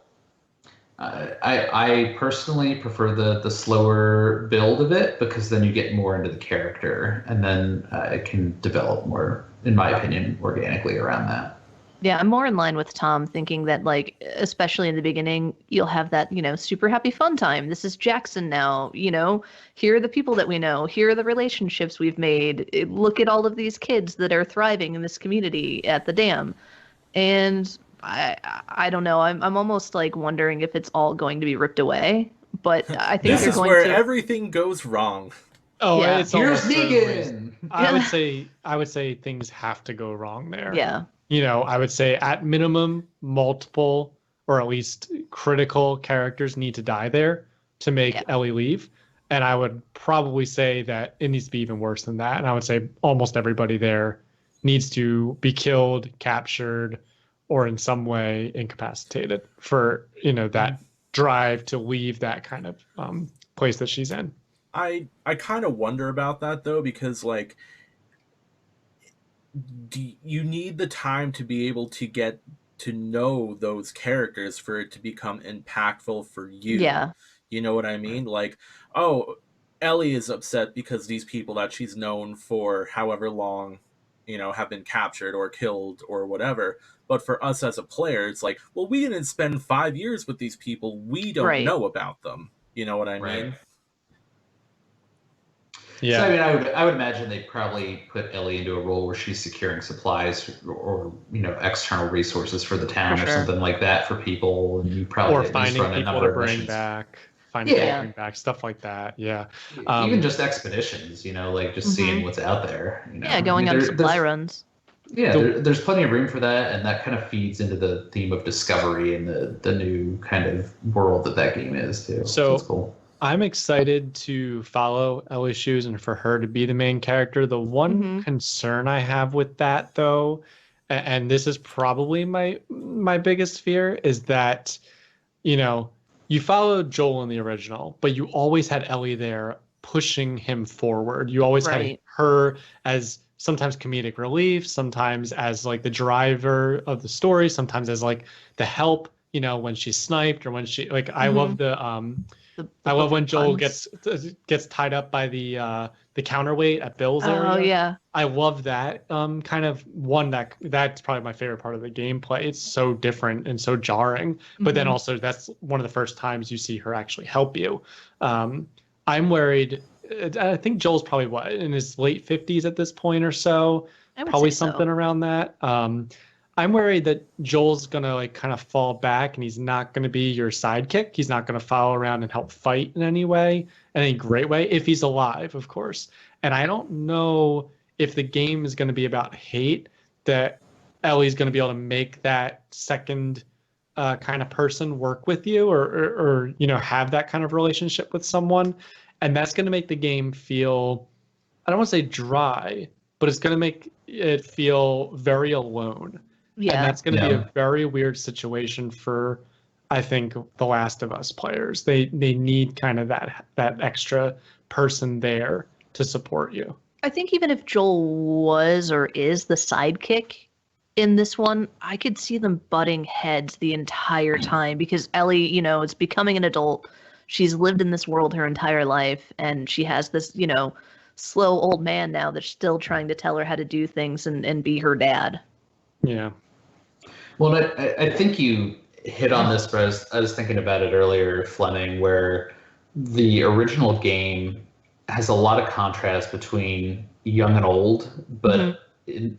yeah. I personally prefer the slower build of it, because then you get more into the character, and then it can develop more, in my opinion, organically around that. Yeah, I'm more in line with Tom, thinking that, like, especially in the beginning, you'll have that, super happy fun time. This is Jackson now, here are the people that we know, here are the relationships we've made. Look at all of these kids that are thriving in this community at the dam. And I don't know, I'm almost like wondering if it's all going to be ripped away. But I think This they're is going where to. everything goes wrong. Oh, Yeah. it's Here's almost always. Negan. I would say things have to go wrong there. Yeah. I would say at minimum, multiple or at least critical characters need to die there to make Ellie leave. And I would probably say that it needs to be even worse than that. And I would say almost everybody there needs to be killed, captured, or in some way incapacitated for, that drive to leave that kind of place that she's in. I kind of wonder about that, though, because, like, you need the time to be able to get to know those characters for it to become impactful for you. Yeah. You know what I mean? Like, oh, Ellie is upset because these people that she's known for however long, have been captured or killed or whatever. But for us as a player, it's like, well, we didn't spend 5 years with these people. We don't know about them. You know what I mean? Yeah. So I mean, I would imagine they probably put Ellie into a role where she's securing supplies or external resources for the town or something like that for people, and you probably finding people to bring back, stuff like that. Yeah, even just expeditions, like just seeing what's out there. Yeah, going on supply runs. Yeah, there's plenty of room for that, and that kind of feeds into the theme of discovery and the new kind of world that game is too. So that's cool. I'm excited to follow Ellie's shoes and for her to be the main character. The one concern I have with that, though, and this is probably my biggest fear, is that, you followed Joel in the original, but you always had Ellie there pushing him forward. You always had her as sometimes comedic relief, sometimes as like the driver of the story, sometimes as like the help, when she's sniped or when she, like, I love the I love when Joel buttons. gets tied up by the counterweight at Bill's area. Oh yeah. I love that kind of one that's probably my favorite part of the gameplay. It's so different and so jarring, but then Mhm. also that's one of the first times you see her actually help you. I'm worried. I think Joel's probably in his late 50s at this point or so, I would probably say so. something around that. I'm worried that Joel's gonna like kind of fall back and he's not gonna be your sidekick. He's not gonna follow around and help fight in any way, in any great way, if he's alive, of course. And I don't know if the game is gonna be about hate, that Ellie's gonna be able to make that second kind of person work with you, or have that kind of relationship with someone, and that's gonna make the game feel, I don't want to say dry, but it's gonna make it feel very alone. And Yeah. that's going to be a very weird situation for, I think, the Last of Us players. They need kind of that extra person there to support you. I think even if Joel was or is the sidekick in this one, I could see them butting heads the entire time because Ellie, is becoming an adult. She's lived in this world her entire life, and she has this, slow old man now that's still trying to tell her how to do things and be her dad. Yeah. Well, I think you hit on this, but I was thinking about it earlier, Fleming, where the original game has a lot of contrast between young and old, but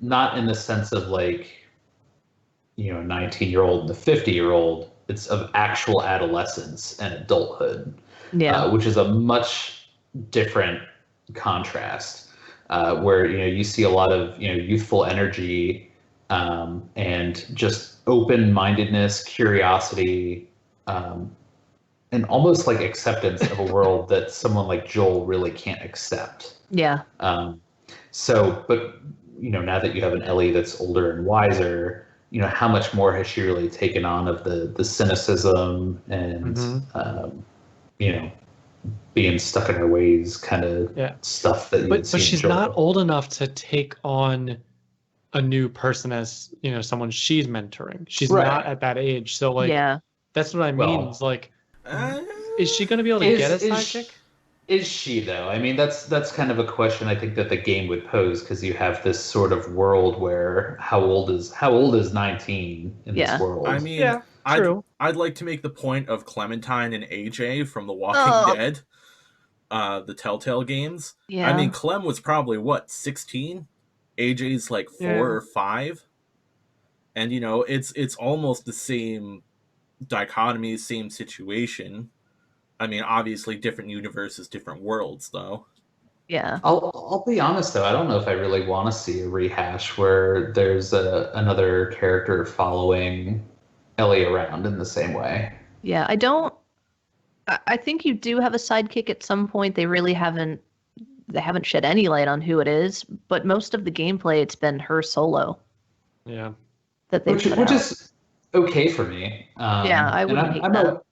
not in the sense of like, 19-year-old and the 50-year-old. It's of actual adolescence and adulthood, which is a much different contrast, where you see a lot of youthful energy. And just open-mindedness, curiosity, and almost like acceptance of a world that someone like Joel really can't accept. Yeah. But now that you have an Ellie that's older and wiser, how much more has she really taken on of the cynicism and being stuck in her ways kind of stuff that you would see. But she's not old enough to take on a new person as someone she's mentoring. She's not at that age, so that's what I mean. It's like, is she going to be able to get a sidekick? Is she though? I mean, that's kind of a question I think that the game would pose, because you have this sort of world where how old is 19 in this world? I mean, true. I'd like to make the point of Clementine and AJ from The Walking Dead, the Telltale games. Yeah. I mean, Clem was probably 16. AJ's like 4 or 5, and it's almost the same dichotomy, same situation. I mean, obviously different universes, different worlds, though. Yeah. I'll be honest though, I don't know if I really want to see a rehash where there's another character following Ellie around in the same way. Yeah, I think you do have a sidekick at some point. They haven't shed any light on who it is, but most of the gameplay, it's been her solo. Yeah. That they which is okay for me. I wouldn't hate that.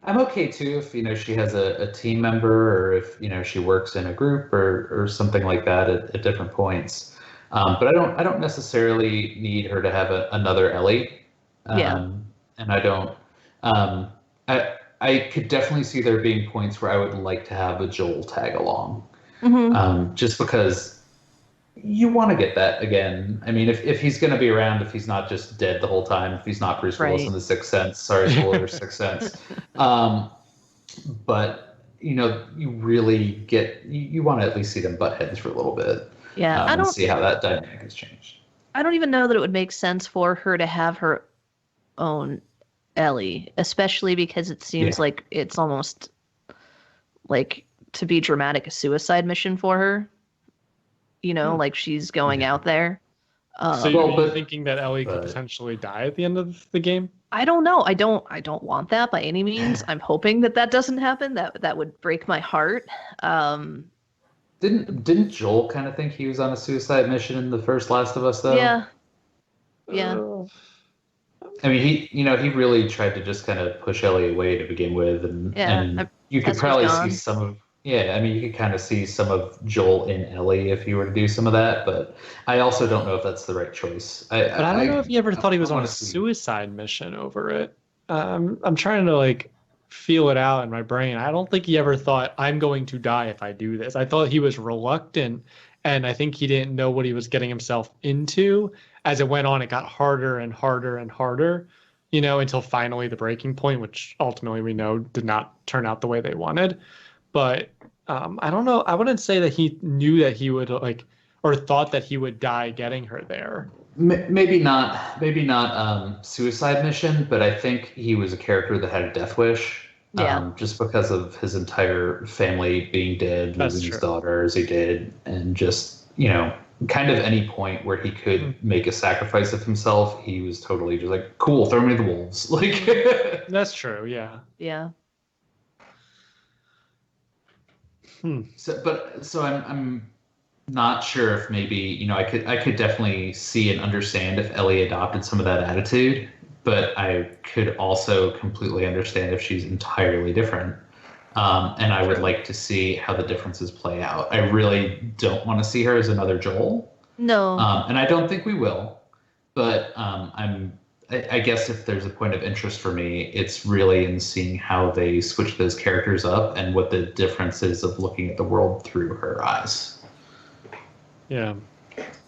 I'm okay too if she has a team member, or if she works in a group or something like that at different points. But I don't necessarily need her to have another Ellie. And I don't. I could definitely see there being points where I would like to have a Joel tag along. Just because you want to get that again. I mean, if he's going to be around, if he's not just dead the whole time, if he's not Bruce Willis in The Sixth Sense, sorry, spoilers, Sixth Sense. But you really you want to at least see them butt heads for a little bit. Yeah, and see how that dynamic has changed. I don't even know that it would make sense for her to have her own Ellie, especially because it seems like it's almost like, to be dramatic, a suicide mission for her. Like she's going out there. So you're thinking that Ellie could potentially die at the end of the game? I don't know. I don't want that by any means. I'm hoping that doesn't happen. That would break my heart. Didn't Joel kind of think he was on a suicide mission in the first Last of Us though? Yeah. I mean, he really tried to just kind of push Ellie away to begin with, and you could probably see some of. Yeah, I mean, you could kind of see some of Joel in Ellie if you were to do some of that, but I also don't know if that's the right choice. I don't know if you ever thought he was on a suicide mission over it. I'm trying to feel it out in my brain. I don't think he ever thought, I'm going to die if I do this. I thought he was reluctant, and I think he didn't know what he was getting himself into. As it went on, it got harder and harder and harder, until finally the breaking point, which ultimately we know did not turn out the way they wanted. But I don't know. I wouldn't say that he knew that he would or thought that he would die getting her there. Maybe not suicide mission, but I think he was a character that had a death wish. Yeah. Just because of his entire family being dead, losing his daughter as he did, and just, kind of any point where he could make a sacrifice of himself, he was totally just like, cool, throw me to the wolves. Like That's true, yeah. Yeah. So I'm not sure if maybe, I could definitely see and understand if Ellie adopted some of that attitude, but I could also completely understand if she's entirely different. And I would like to see how the differences play out. I really don't want to see her as another Joel. No. And I don't think we will. But I guess if there's a point of interest for me, it's really in seeing how they switch those characters up and what the difference is of looking at the world through her eyes. Yeah.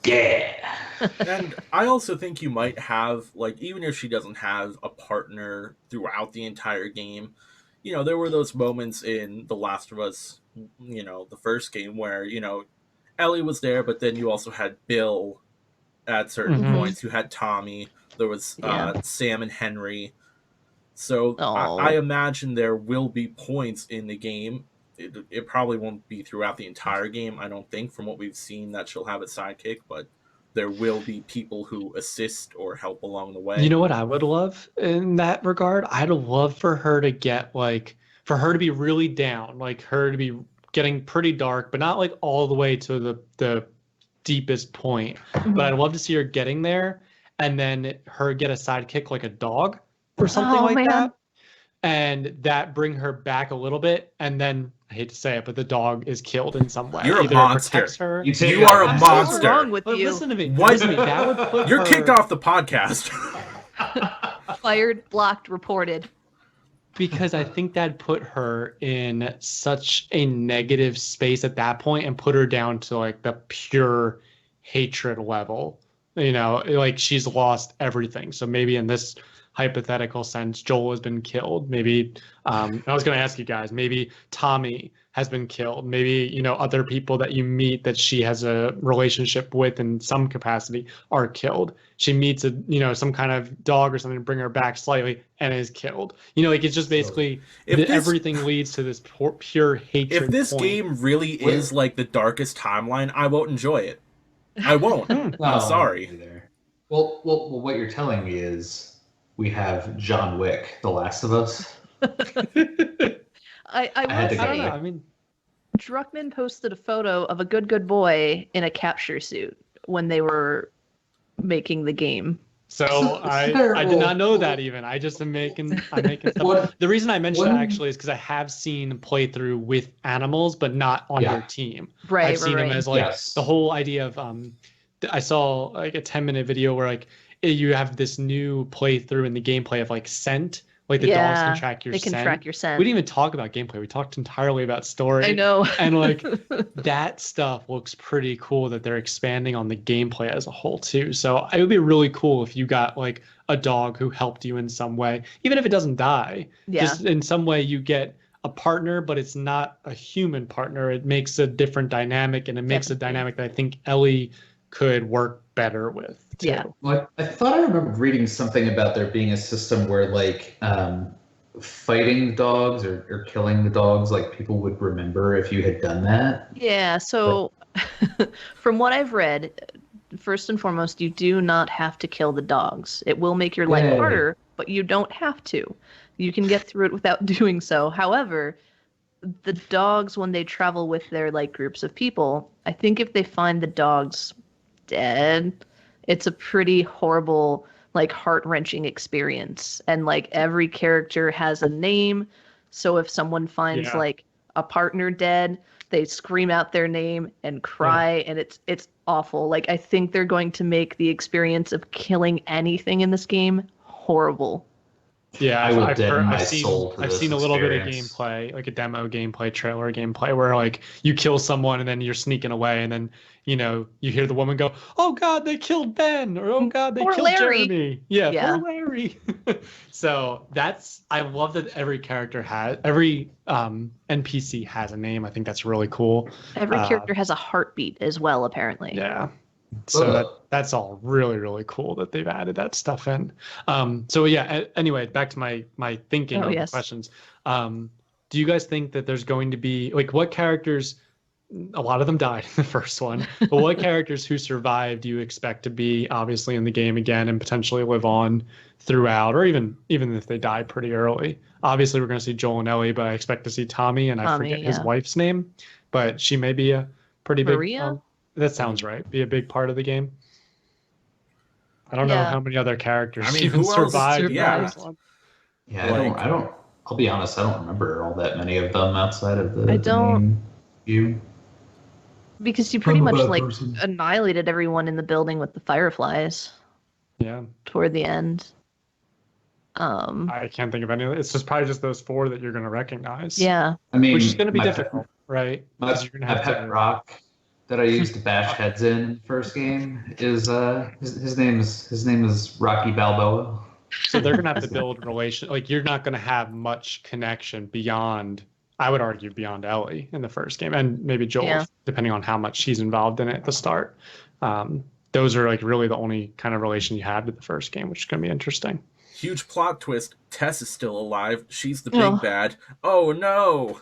Yeah. And I also think you might have, even if she doesn't have a partner throughout the entire game, there were those moments in The Last of Us, the first game where, Ellie was there, but then you also had Bill at certain points. You had Tommy. There was Sam and Henry. So I imagine there will be points in the game. It probably won't be throughout the entire game, I don't think, from what we've seen, that she'll have a sidekick, but there will be people who assist or help along the way. You know what I would love in that regard? I'd love for her to get for her to be really down, her to be getting pretty dark, but not all the way to the deepest point. But I'd love to see her getting there, and then her get a sidekick like a dog or something that, and that bring her back a little bit, and then I hate to say it, but the dog is killed in some way. You're Either a monster. Her, you are a monster. What's wrong with but you? listen to me. What? Listen to me. That would put You're her... kicked off the podcast. Fired, blocked, reported. Because I think that put her in such a negative space at that point and put her down to the pure hatred level. She's lost everything. So maybe in this hypothetical sense, Joel has been killed. Maybe I was going to ask you guys, maybe Tommy has been killed. Maybe, other people that you meet that she has a relationship with in some capacity are killed. She meets some kind of dog or something to bring her back slightly and is killed. It's just basically everything leads to this pure hatred. If this game really is the darkest timeline, I won't enjoy it. I won't. I'm sorry. Well, what you're telling me is we have John Wick, The Last of Us. I don't know. I mean, Druckmann posted a photo of a good boy in a capture suit when they were making the game. So I did not know that even. I just am making stuff. The reason I mentioned it actually is because I have seen playthrough with animals, but not on their team. Right. I've seen them as the whole idea of I saw a 10-minute video where you have this new playthrough in the gameplay of scent. The dogs can track your scent. They can track your scent. We didn't even talk about gameplay. We talked entirely about story. I know. And that stuff looks pretty cool that they're expanding on the gameplay as a whole too. So it would be really cool if you got a dog who helped you in some way, even if it doesn't die. Yeah. Just in some way you get a partner, but it's not a human partner. It makes a different dynamic, and it makes a dynamic that I think Ellie could work better with too. Yeah. Well, I thought I remembered reading something about there being a system where fighting dogs or killing the dogs, people would remember if you had done that. Yeah, so from what I've read, first and foremost, you do not have to kill the dogs. It will make your life harder, but you don't have to. You can get through it without doing so. However, the dogs, when they travel with their groups of people, I think if they find the dogs dead, it's a pretty horrible, heart-wrenching experience. And every character has a name, so if someone finds a partner dead, they scream out their name and cry, and it's awful. I think they're going to make the experience of killing anything in this game horrible. Yeah, I will deaden my I've soul to I've this seen a little bit of experience. gameplay, like a demo gameplay, trailer gameplay, where like you kill someone and then you're sneaking away, and then you hear the woman go, "Oh God, they killed Ben," or "Oh God, they Poor killed Larry. Jeremy." Yeah, Yeah. poor Larry. So I love that every NPC has a name. I think that's really cool. Every character has a heartbeat as well, apparently. Yeah. So that's all really, really cool that they've added that stuff in. So yeah, anyway, back to my thinking Oh, on the yes. questions. Do you guys think that there's going to be like what characters, a lot of them died in the first one, but what characters who survived do you expect to be obviously in the game again and potentially live on throughout, or even if they die pretty early? Obviously, we're going to see Joel and Ellie, but I expect to see Tommy, and I Tommy, forget his yeah. wife's name, but she may be a pretty big. Maria? That sounds right. Be a big part of the game. I don't know Yeah. how many other characters I mean, even who else? survived in the Yeah. first one. Yeah, Like- I don't. I'll be honest. I don't remember all that many of them outside of the I the don't- main few. Because you pretty I'm a much bad like person. annihilated everyone in the building with the fireflies Yeah, toward the end. I can't think of any of it. It's just probably just those four that you're going to recognize. Yeah. I mean, Which is going to be my difficult, right? My, Because you're going to my have pet to. rock that I used to bash heads in the first game is his name is Rocky Balboa. So they're going to have to build relation. Like you're not going to have much connection beyond. I would argue beyond Ellie in the first game, and maybe Joel, Yeah. depending on how much she's involved in it at the start. Those are like really the only kind of relation you have to the first game, which is going to be interesting. Huge plot twist. Tess is still alive. She's the big Oh. bad. Oh no.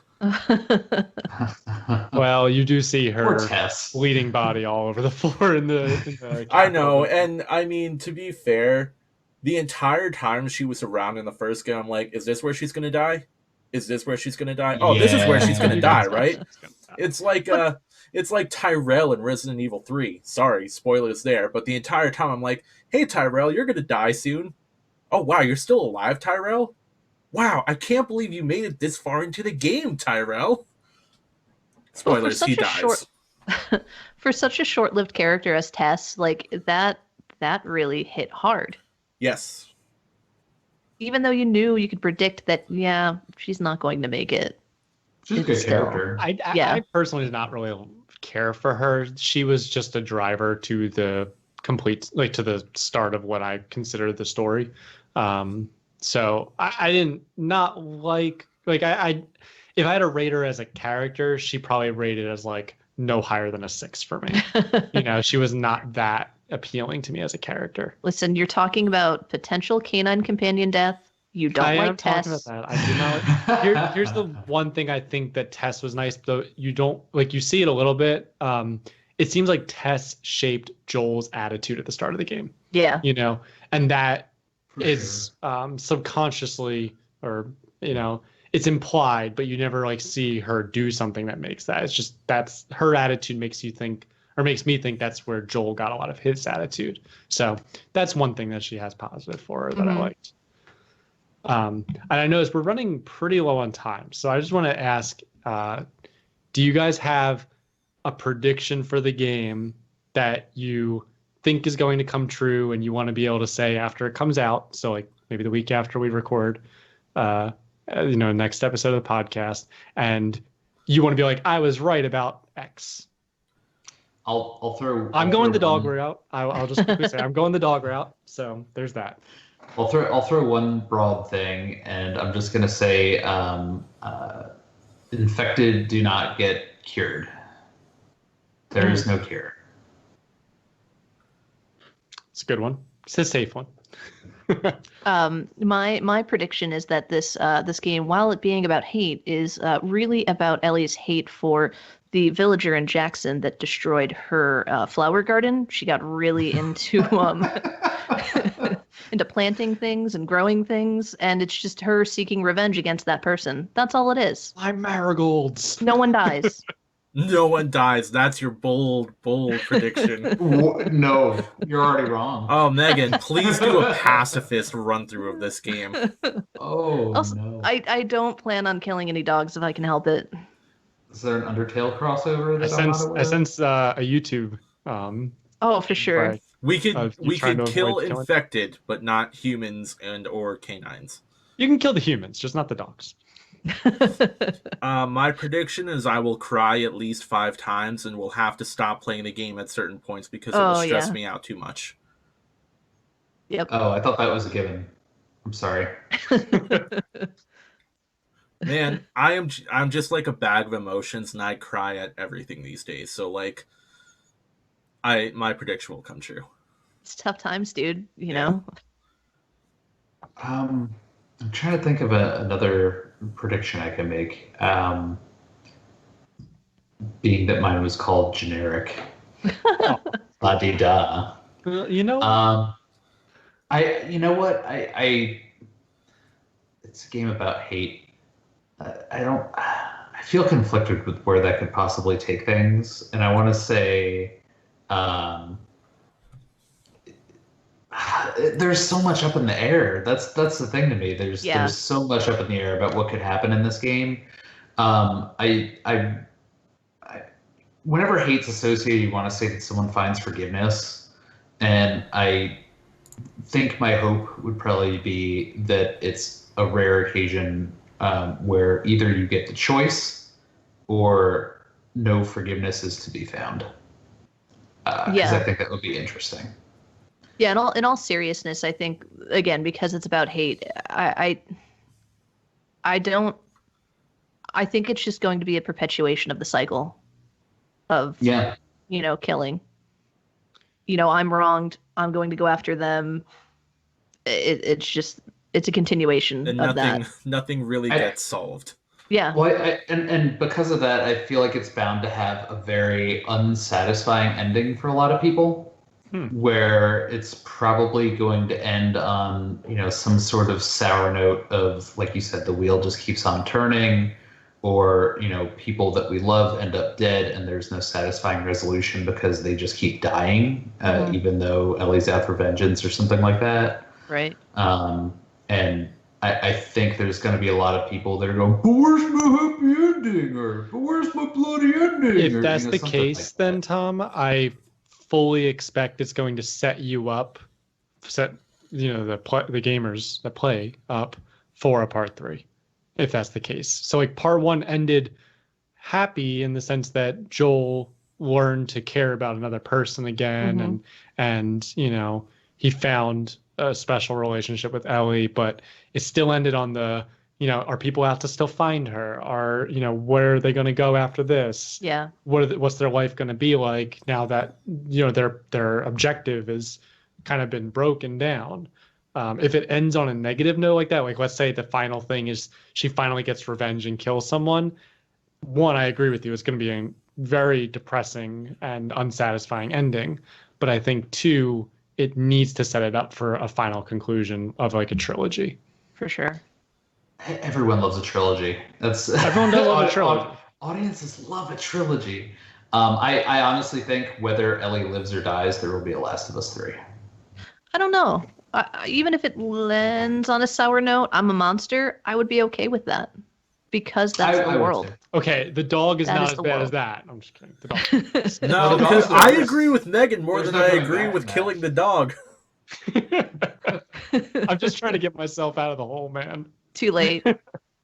Well, you do see Poor her Tess. bleeding body all over the floor in the I know, and I mean, to be fair, the entire time she was around in the first game, I'm like, is this where she's gonna die? Is this where she's gonna die? Oh, this is where she's gonna die, right? It's like Tyrell in Resident Evil 3. Sorry, spoilers there, but the entire time I'm like, hey Tyrell, you're gonna die soon. Oh wow, you're still alive, Tyrell? Wow, I can't believe you made it this far into the game, Tyrell. Spoilers, he dies. For such a short-lived character as Tess, like that really hit hard. Yes. Even though you knew you could predict that, yeah, she's not going to make it. She's a It's good still- character. I personally did not really care for her. She was just a driver to the complete, like to the start of what I consider the story. So I didn't not like I if I had to rate her as a character, she probably rated as like no higher than a 6 for me. She was not that appealing to me as a character. Listen, you're talking about potential canine companion death. You don't I am like Tess. talking about that. I do not like. Here's the one thing I think that Tess was nice, though. You don't like. You see it a little bit. It seems like Tess shaped Joel's attitude at the start of the game. Yeah. And that For is subconsciously, or it's implied, but you never like see her do something that makes that. It's just that's her attitude makes you think, or makes me think that's where Joel got a lot of his attitude. So that's one thing that she has positive for her that I liked. And I noticed we're running pretty low on time, so I just want to ask, do you guys have a prediction for the game that you think is going to come true and you want to be able to say after it comes out, so like maybe the week after we record next episode of the podcast, and you want to be like, I was right about X? I'll throw. I'm going the dog route. I'll just quickly say I'm going the dog route. So there's that. I'll throw one broad thing, and I'm just gonna say, infected do not get cured. There is no cure. It's a good one. It's a safe one. My prediction is that this game, while it being about hate, is really about Ellie's hate for the villager in Jackson that destroyed her flower garden. She got really into into planting things and growing things, and it's just her seeking revenge against that person. That's all it is. My marigolds. No one dies. No one dies. That's your bold prediction. No, you're already wrong. Oh, Megan, please do a pacifist run through of this game. Oh Also, no! I don't plan on killing any dogs if I can help it. Is there an Undertale crossover that I'm not aware I of? sense a YouTube. Oh, for sure. Right. We You're could trying to kill avoid killing. infected, but not humans and or canines. You can kill the humans, just not the dogs. My prediction is I will cry at least 5 times and will have to stop playing the game at certain points because it will stress me out too much. Yep. Oh, I thought that was a given. I'm sorry. Man, I'm just like a bag of emotions, and I cry at everything these days. So like, my prediction will come true. It's tough times, dude. You know. I'm trying to think of another prediction I can make. Being that mine was called generic. La di da. You know. You know what? It's a game about hate. I feel conflicted with where that could possibly take things, and I want to say, there's so much up in the air. That's the thing to me. There's so much up in the air about what could happen in this game. Whenever hate's associated, you want to say that someone finds forgiveness, and I think my hope would probably be that it's a rare occasion where either you get the choice or no forgiveness is to be found. Because I think that would be interesting. Yeah, in all seriousness, I think, again, because it's about hate, I think it's just going to be a perpetuation of the cycle of, killing. I'm wronged, I'm going to go after them. It's a continuation of that. Nothing really gets solved. Yeah. Well, and because of that, I feel like it's bound to have a very unsatisfying ending for a lot of people. Where it's probably going to end on, some sort of sour note of, like you said, the wheel just keeps on turning, or, people that we love end up dead and there's no satisfying resolution because they just keep dying, even though Ellie's out for vengeance or something like that. Right. And I think there's going to be a lot of people that are going, but where's my happy ending? Or, but where's my bloody ending? If that's the case, then, Tom, I fully expect it's going to set the gamers that play up for a part 3, if that's the case. So like part 1 ended happy in the sense that Joel learned to care about another person again, and he found a special relationship with Ellie, but it still ended on the, are people out to still find her? Where are they going to go after this? Yeah. What's their life going to be like now that, their objective has kind of been broken down? If it ends on a negative note like that, like let's say the final thing is she finally gets revenge and kills someone. One, I agree with you. It's going to be a very depressing and unsatisfying ending. But I think 2, it needs to set it up for a final conclusion of like a trilogy. For sure. Everyone loves a trilogy. Everyone does love a trilogy. Audiences love a trilogy. I honestly think whether Ellie lives or dies, there will be a Last of Us 3. I don't know. Even if it lands on a sour note, I'm a monster, I would be okay with that. Because that's the world. Okay, the dog is not as bad as that. I'm just kidding. The dog. No, because I agree with Megan more than I agree with killing the dog. I'm just trying to get myself out of the hole, man. Too late.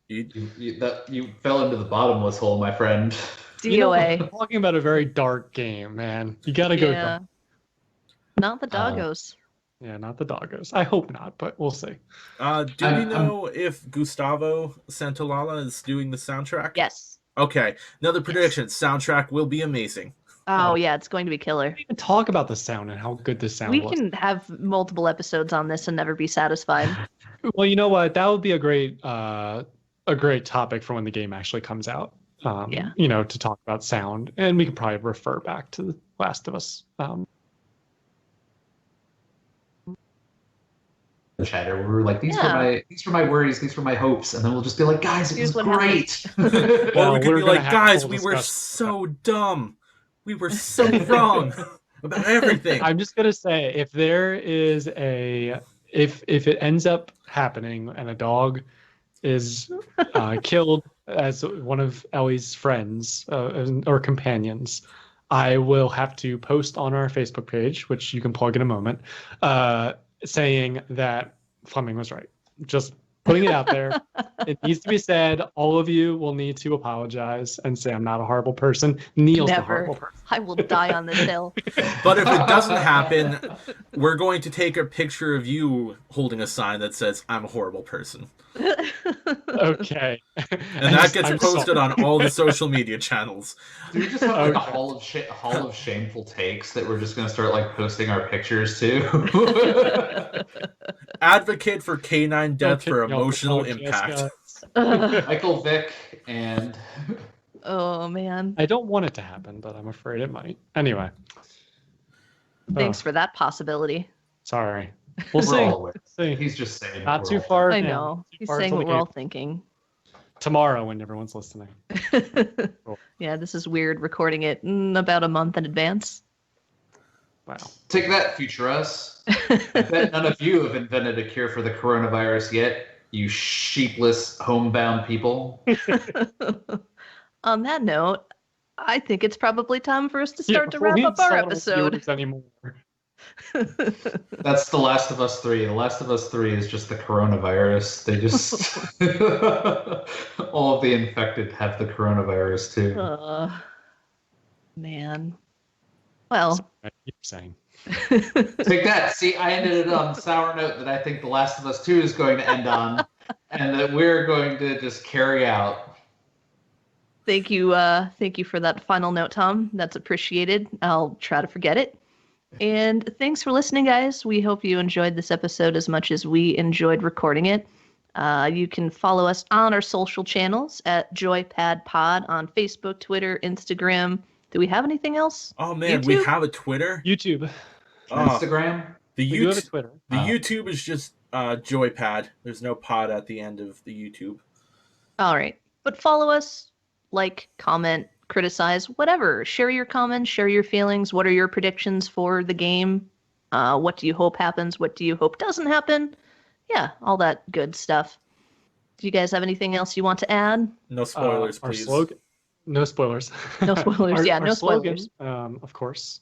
You fell into the bottomless hole, my friend. DOA. I'm talking about a very dark game, man. You gotta go. Yeah. Not the doggos. Yeah, not the doggos. I hope not, but we'll see. Do we know if Gustavo Santaolalla is doing the soundtrack? Yes. Okay. Another prediction. Soundtrack will be amazing. Oh, yeah, it's going to be killer. We can talk about the sound and how good the sound was. We can have multiple episodes on this and never be satisfied. Well, you know what? That would be a great topic for when the game actually comes out. To talk about sound. And we could probably refer back to The Last of Us. The chatter where we're like, these were my worries, these were my hopes, and then we'll just be like, guys, it was great. Well, we could be like, guys, we were so dumb. We were so wrong about everything. I'm just gonna say, if there is if it ends up happening and a dog is killed as one of Ellie's friends or companions, I will have to post on our Facebook page, which you can plug in a moment, saying that Fleming was right. Just Putting it out there. It needs to be said. All of you will need to apologize and say I'm not a horrible person. Neil's the horrible Never. person. I will die on this hill. But if it doesn't happen, we're going to take a picture of you holding a sign that says, I'm a horrible person. Okay. And that gets posted on all the social media channels. Do we just have like a Okay. hall of shameful takes that we're just gonna start like posting our pictures to? Advocate for canine death Okay, for y'all emotional apologize, impact. guys. Michael Vick and Oh man. I don't want it to happen, but I'm afraid it might. Anyway. Thanks Oh, for that possibility. sorry. We'll we're see. all aware. See. He's just saying Not we're too all far. I now. know. Too He's far saying till what the we're all game. thinking. Tomorrow when everyone's listening. Yeah, this is weird recording it about a month in advance. Wow. Take that, future us. I bet none of you have invented a cure for the coronavirus yet, you sheepless, homebound people. On that note, I think it's probably time for us to start to before wrap we up our insult episode. viewers anymore. That's The Last of Us 3. The Last of Us 3 is just the coronavirus. They just... all of the infected have the coronavirus, too. Man. Well. I keep saying. Take that. See, I ended it on the sour note that I think The Last of Us 2 is going to end on, and that we're going to just carry out. Thank you for that final note, Tom. That's appreciated. I'll try to forget it. And thanks for listening, guys. We hope you enjoyed this episode as much as we enjoyed recording it. You can follow us on our social channels at JoyPad Pod on Facebook, Twitter, Instagram. Do we have anything else? Oh man, YouTube? we have a Twitter? YouTube. Oh, Instagram? the We do have a YouTube, Twitter. the Oh. YouTube is just JoyPad. There's no pod at the end of the YouTube. All right. But follow us, like, comment, criticize, whatever. Share your comments, share your feelings. What are your predictions for the game? What do you hope happens? What do you hope doesn't happen? Yeah, all that good stuff. Do you guys have anything else you want to add? No spoilers, Our please. slogan. No spoilers. No spoilers. Our- Yeah, our no slogan, spoilers. of course.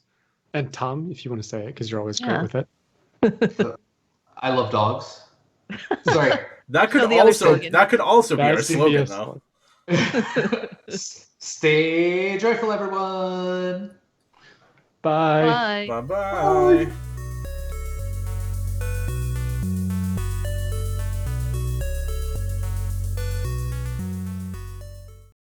And Tom, if you want to say it, because you're always Yeah. great with it. I love dogs. Sorry. That could No, the other also slogan. be our That's the slogan, BS though. Stay joyful, everyone. Bye. Bye. Bye bye.